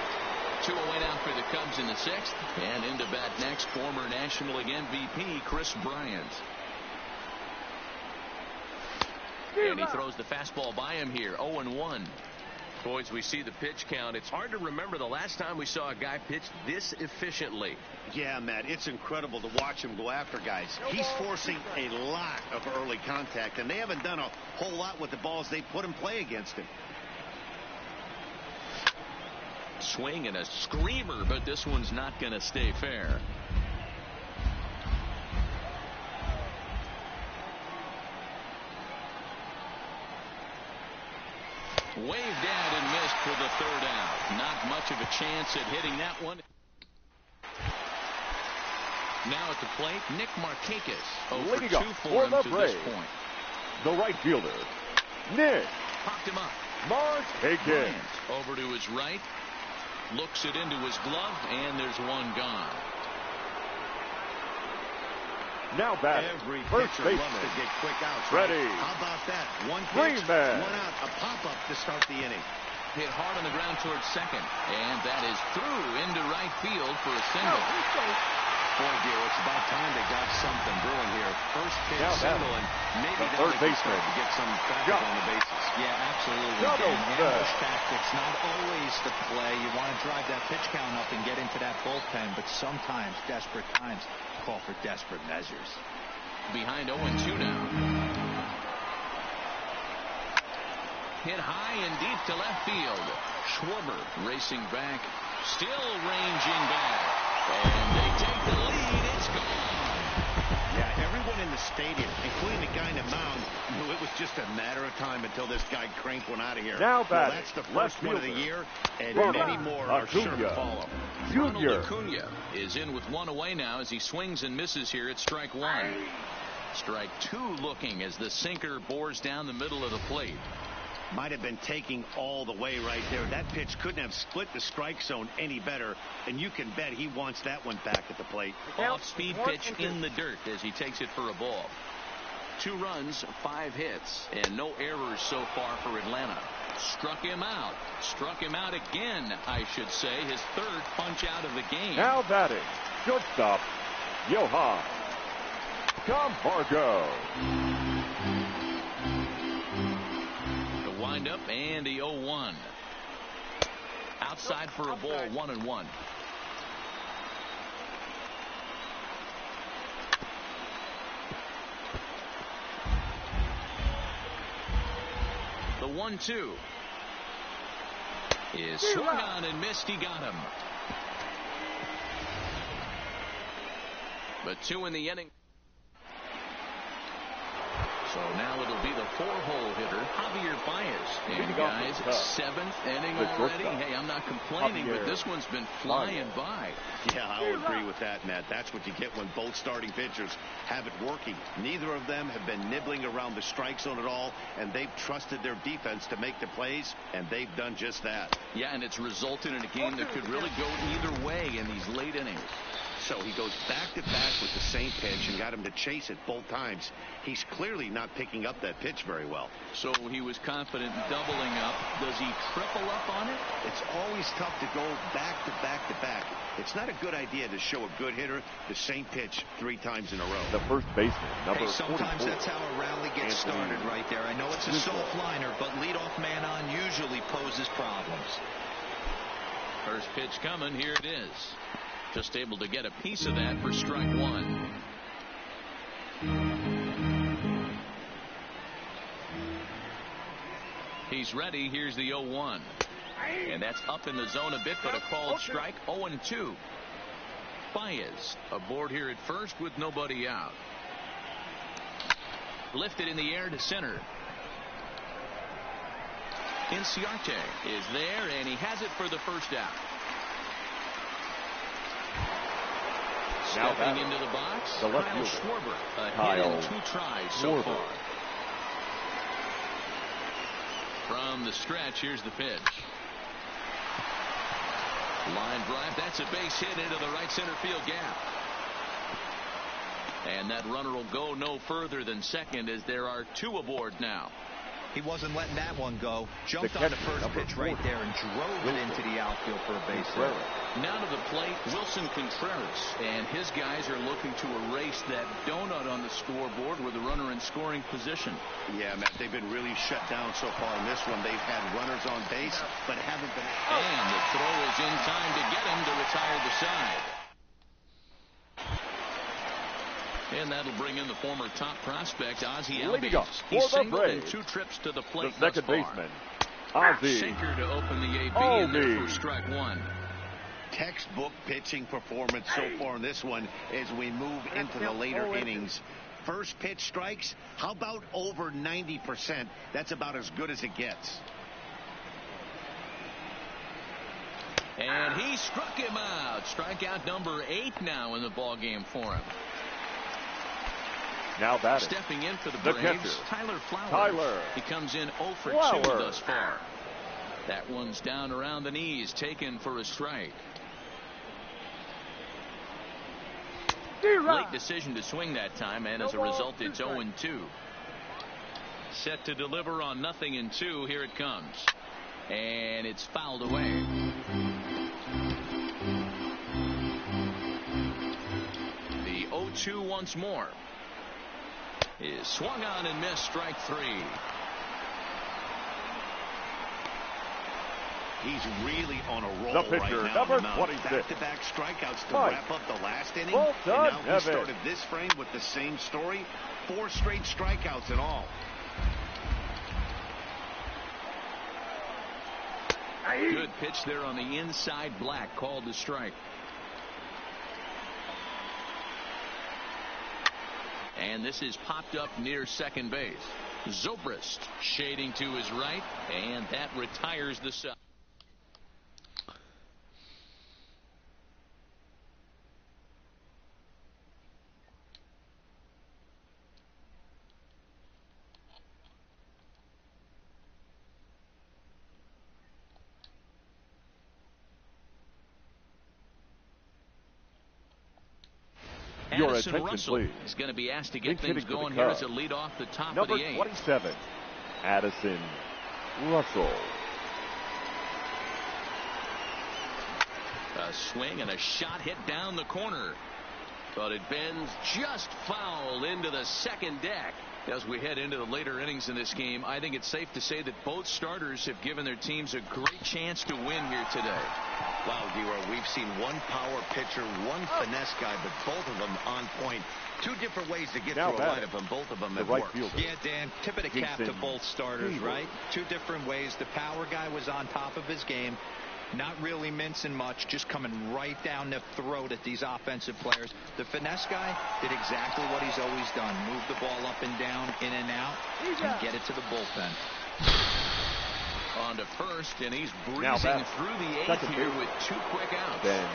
2 away now for the Cubs in the sixth, and into bat next, former National League MVP Chris Bryant. And he throws the fastball by him here, 0-1. Boys, we see the pitch count. It's hard to remember the last time we saw a guy pitch this efficiently. Yeah, Matt, it's incredible to watch him go after guys. He's forcing a lot of early contact, and they haven't done a whole lot with the balls they put in play against him. Swing and a screamer, but this one's not going to stay fair. Waved out and missed for the third out. Not much of a chance at hitting that one. Now at the plate, Nick Markakis. 0 for 2 for him to this point. The right fielder, Nick. Popped him up. Markakis. Over to his right. Looks it into his glove, and there's one gone. Now batting, every first pitcher baseman, loves to get quick outs. Ready. Right? How about that? One pitch, one out, a pop-up to start the inning. Hit hard on the ground towards second, and that is through into right field for a single. Boy, dear, it's about time they got something brewing here. First pitch single, and maybe now they can start to get some traffic on the bases. Yeah, absolutely. Ambush tactics, not always the play. You want to drive that pitch count up and get into that bullpen, but sometimes, desperate times, call for desperate measures. Behind 0-2 now. Hit high and deep to left field. Schwarber racing back, still ranging back, and they take the lead. It's gone. Yeah, everyone in the stadium, including the guy in the mound, knew it was just a matter of time until this guy cranked one out of here. Now batting, that's the first one of the year, and many more are sure to follow. Ronald Acuna is in with 1 away now as he swings and misses here at strike 1. Strike 2 looking as the sinker bores down the middle of the plate. Might have been taking all the way right there. That pitch couldn't have split the strike zone any better, and you can bet he wants that one back at the plate. Off-speed pitch in the dirt as he takes it for a ball. 2 runs, 5 hits, and no errors so far for Atlanta. Struck him out. Struck him out again, I should say. His third punch out of the game. Now batting, shortstop, Johan Camargo. The windup and the 0-1. Outside for a ball, 1-1. The 1-2 is swung on and missed. He got him. But 2 in the inning. So now it'll be the 4-hole hitter, Javier Baez. And guys, 7th inning already. Hey, I'm not complaining, but this one's been flying by. Yeah, I'll agree with that, Matt. That's what you get when both starting pitchers have it working. Neither of them have been nibbling around the strike zone at all, and they've trusted their defense to make the plays, and they've done just that. Yeah, and it's resulted in a game that could really go either way in these late innings. So he goes back-to-back with the same pitch and got him to chase it both times. He's clearly not picking up that pitch very well. So he was confident in doubling up. Does he triple up on it? It's always tough to go back-to-back-to-back. It's not a good idea to show a good hitter the same pitch 3 times in a row. The first baseman, number 44. Sometimes that's how a rally gets started right there. I know it's a soft liner, but leadoff man on usually poses problems. First pitch coming. Here it is. Just able to get a piece of that for strike 1. He's ready. Here's the 0-1. And that's up in the zone a bit, but a called strike. 0-2. Baez aboard here at first with nobody out. Lifted in the air to center. Inciarte is there, and he has it for the first out. Stepping into the box, Kyle Schwarber. A hit in 2 tries so far. From the stretch, here's the pitch. Line drive. That's a base hit into the right center field gap. And that runner will go no further than second as there are 2 aboard now. He wasn't letting that one go. Jumped on the first pitch right there and drove it into the outfield for a base hit. Now to the plate, Wilson Contreras, and his guys are looking to erase that donut on the scoreboard with the runner in scoring position. Yeah, Matt, they've been really shut down so far in this one. They've had runners on base, but haven't been. And the throw is in time to get him to retire the side. And that'll bring in the former top prospect, Ozzie Albies. He singled in 2 trips to the plate the second baseman, Ozzie. Sinker to open the AB in there for strike 1. Textbook pitching performance so far in this one as we move into the later innings. First pitch strikes, how about over 90%? That's about as good as it gets. And he struck him out. Strikeout number 8 now in the ballgame for him. Now batting. Stepping in for the Braves, catcher, Tyler Flowers. He comes in 0 for 2 thus far. That one's down around the knees, taken for a strike. Late decision to swing that time, and as a result, it's 0-2. Set to deliver on 0-2. Here it comes. And it's fouled away. The 0-2 once more. Is swung on and missed, strike 3. He's really on a roll the pitcher, right now. Number 26. Back-to-back strikeouts to wrap up the last inning. Well done, and now he started this frame with the same story. 4 straight strikeouts in all. Good pitch there on the inside, Black called the strike. And this is popped up near second base. Zobrist shading to his right, and that retires the side. Your attention, Russell please. is going to be asked to get things going here as a lead off the top Number of the 8th. 27, Addison Russell. A swing and a shot hit down the corner. But it bends just foul into the second deck. As we head into the later innings in this game, I think it's safe to say that both starters have given their teams a great chance to win here today. Wow, D-Roy, we've seen one power pitcher, one finesse guy, but both of them on point. 2 different ways to get through a lineup, and both of them have worked. Yeah, Dan, tip of the cap to both starters, right? 2 different ways. The power guy was on top of his game. Not really mincing much, just coming right down the throat at these offensive players. The finesse guy did exactly what he's always done. Move the ball up and down, in and out, and get it to the bullpen. On to first, and he's breezing through the 8th here with 2 quick outs. Ben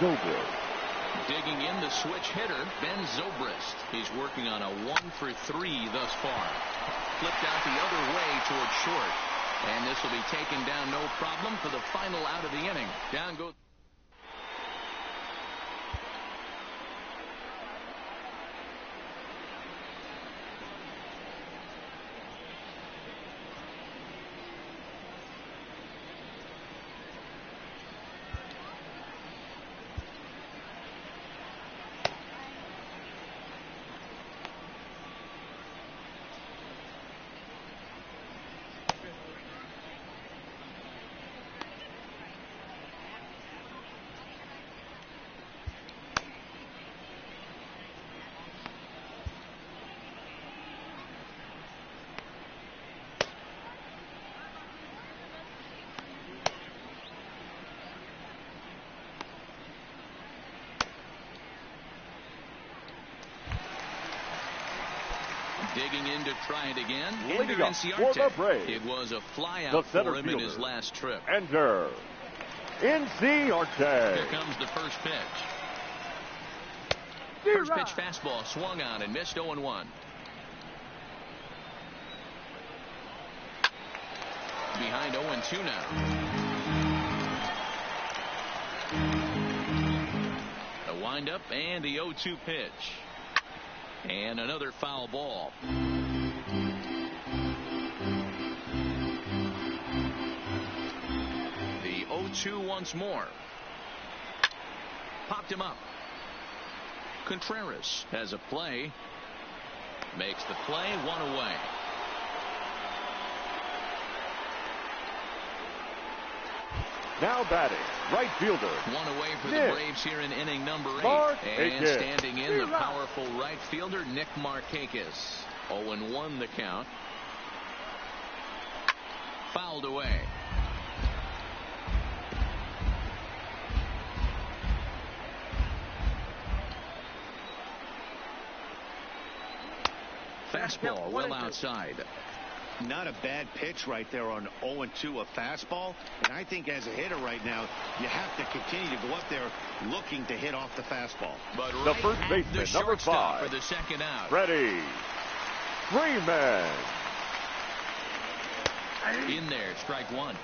Zobrist. Digging in the switch hitter, Ben Zobrist. He's working on a 1 for 3 thus far. Flipped out the other way towards short. And this will be taken down no problem for the final out of the inning. Down goes. digging in to try it again. Leading up for the Braves, it was a flyout for him in his last trip. Enter Inciarte. Here comes the first pitch. First pitch fastball swung on and missed 0-1. Behind 0-2 now. The windup and the 0-2 pitch. And another foul ball. The 0-2 once more. Popped him up. Contreras has a play. Makes the play, one away. Now batting, right fielder. One away for the Braves here in inning number 8. And standing in, the powerful right fielder, Nick Markakis. 0-1 the count. Fouled away. Fastball well outside. Not a bad pitch right there on 0-2, a fastball. And I think as a hitter right now, you have to continue to go up there looking to hit off the fastball. But the right first baseman, number 5, for the second out. Freddie Freeman. In there, strike one.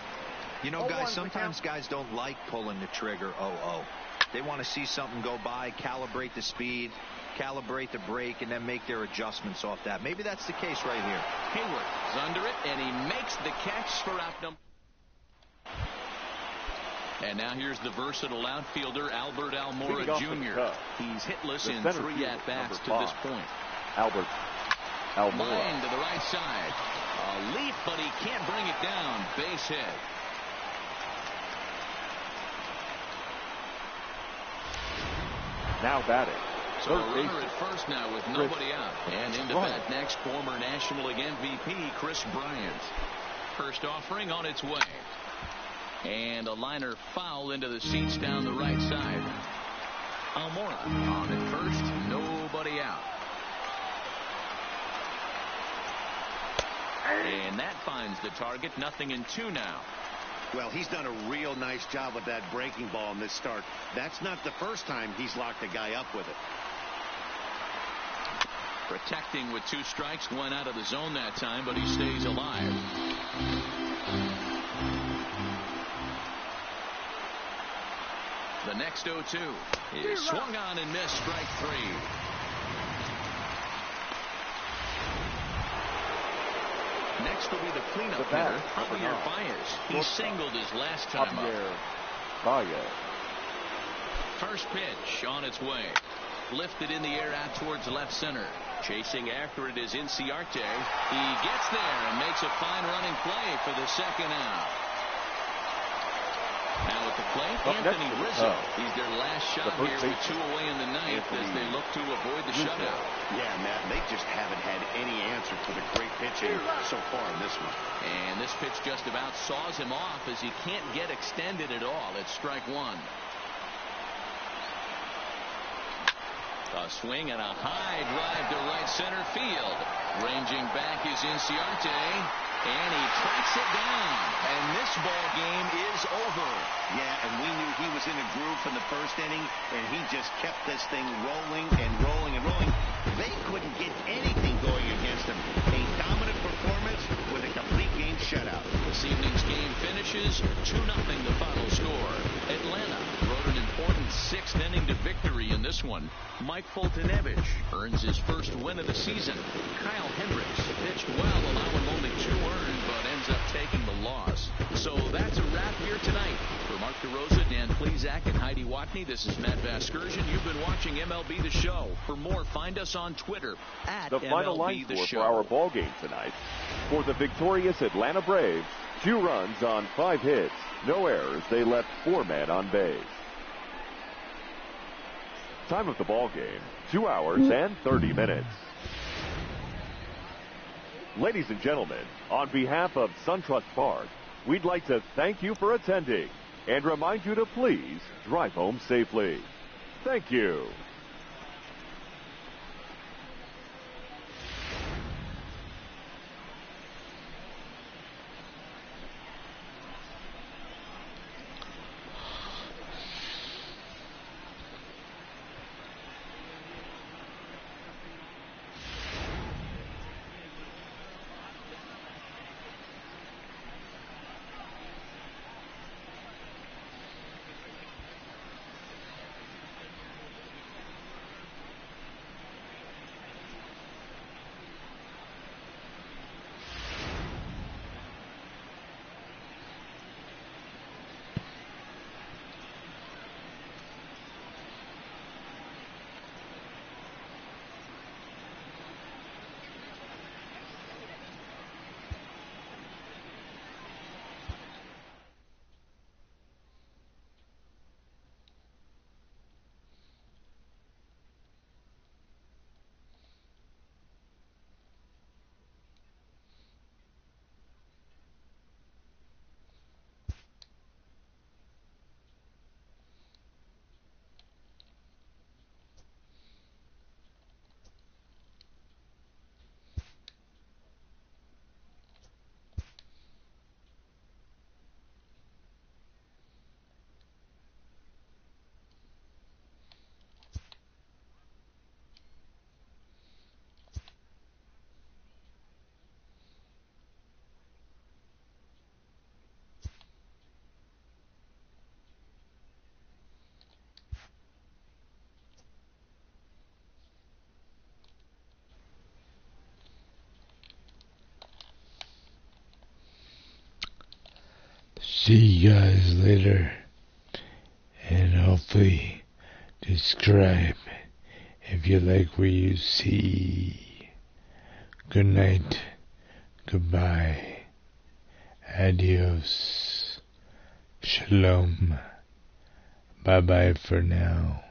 You know, guys, sometimes guys don't like pulling the trigger 0-0. They want to see something go by, calibrate the speed, calibrate the brake, and then make their adjustments off that. Maybe that's the case right here. Hayward is under it, and he makes the catch for out number. And now here's the versatile outfielder, Albert Almora Jr. He's hitless in 3 at-bats to this point. Albert Almora. Line to the right side. A leap, but he can't bring it down. Base hit. Now batting. So a runner at first now with nobody out. And into bat next, former National League MVP Chris Bryant. First offering on its way. And a liner foul into the seats down the right side. Almora on at first, nobody out. And that finds the target, 0-2 now. Well, he's done a real nice job with that breaking ball in this start. That's not the first time he's locked a guy up with it. Protecting with 2 strikes, went out of the zone that time, but he stays alive. The next 0-2 is swung on and missed, strike 3. Next will be the cleanup hitter, Javier Baez. He singled his last time up. First pitch on its way. Lifted in the air out towards left center. Chasing after it is Inciarte. He gets there and makes a fine running play for the second out. Now at the plate, Anthony Rizzo. He's their last shot here with 2 away in the ninth as they look to avoid the shutout. Yeah, Matt, they just haven't had any answer for the great pitching so far in this one. And this pitch just about saws him off as he can't get extended at all. It's strike 1. A swing and a high drive to right center field. Ranging back is Inciarte, and he tracks it down. And this ball game is over. Yeah, and we knew he was in a groove from the first inning, and he just kept this thing rolling and rolling and rolling. They couldn't get anything going against him. A dominant performance with a complete game shutout. This evening's game finishes 2-0 the final score. Atlanta wrote an important 6th inning to victory in this one. Mike Foltynewicz earns his first win of the season. Kyle Hendricks pitched well, allowing only 2 earned, but ends up taking the loss. So that's a wrap here tonight. For Mark DeRosa, Dan Plesac, and Heidi Watney, this is Matt Vasgersian. You've been watching MLB The Show. For more, find us on Twitter at the final line MLB The score Show. for our ball game tonight. For the victorious Atlanta Braves, 2 runs on 5 hits. No errors. They left 4 men on base. Time of the ball game, 2 hours and 30 minutes. Ladies and gentlemen, on behalf of SunTrust Park, we'd like to thank you for attending and remind you to please drive home safely. Thank you. see you guys later. And hopefully subscribe if you like what you see. Good night. Goodbye. Adios. Shalom. Bye-bye for now.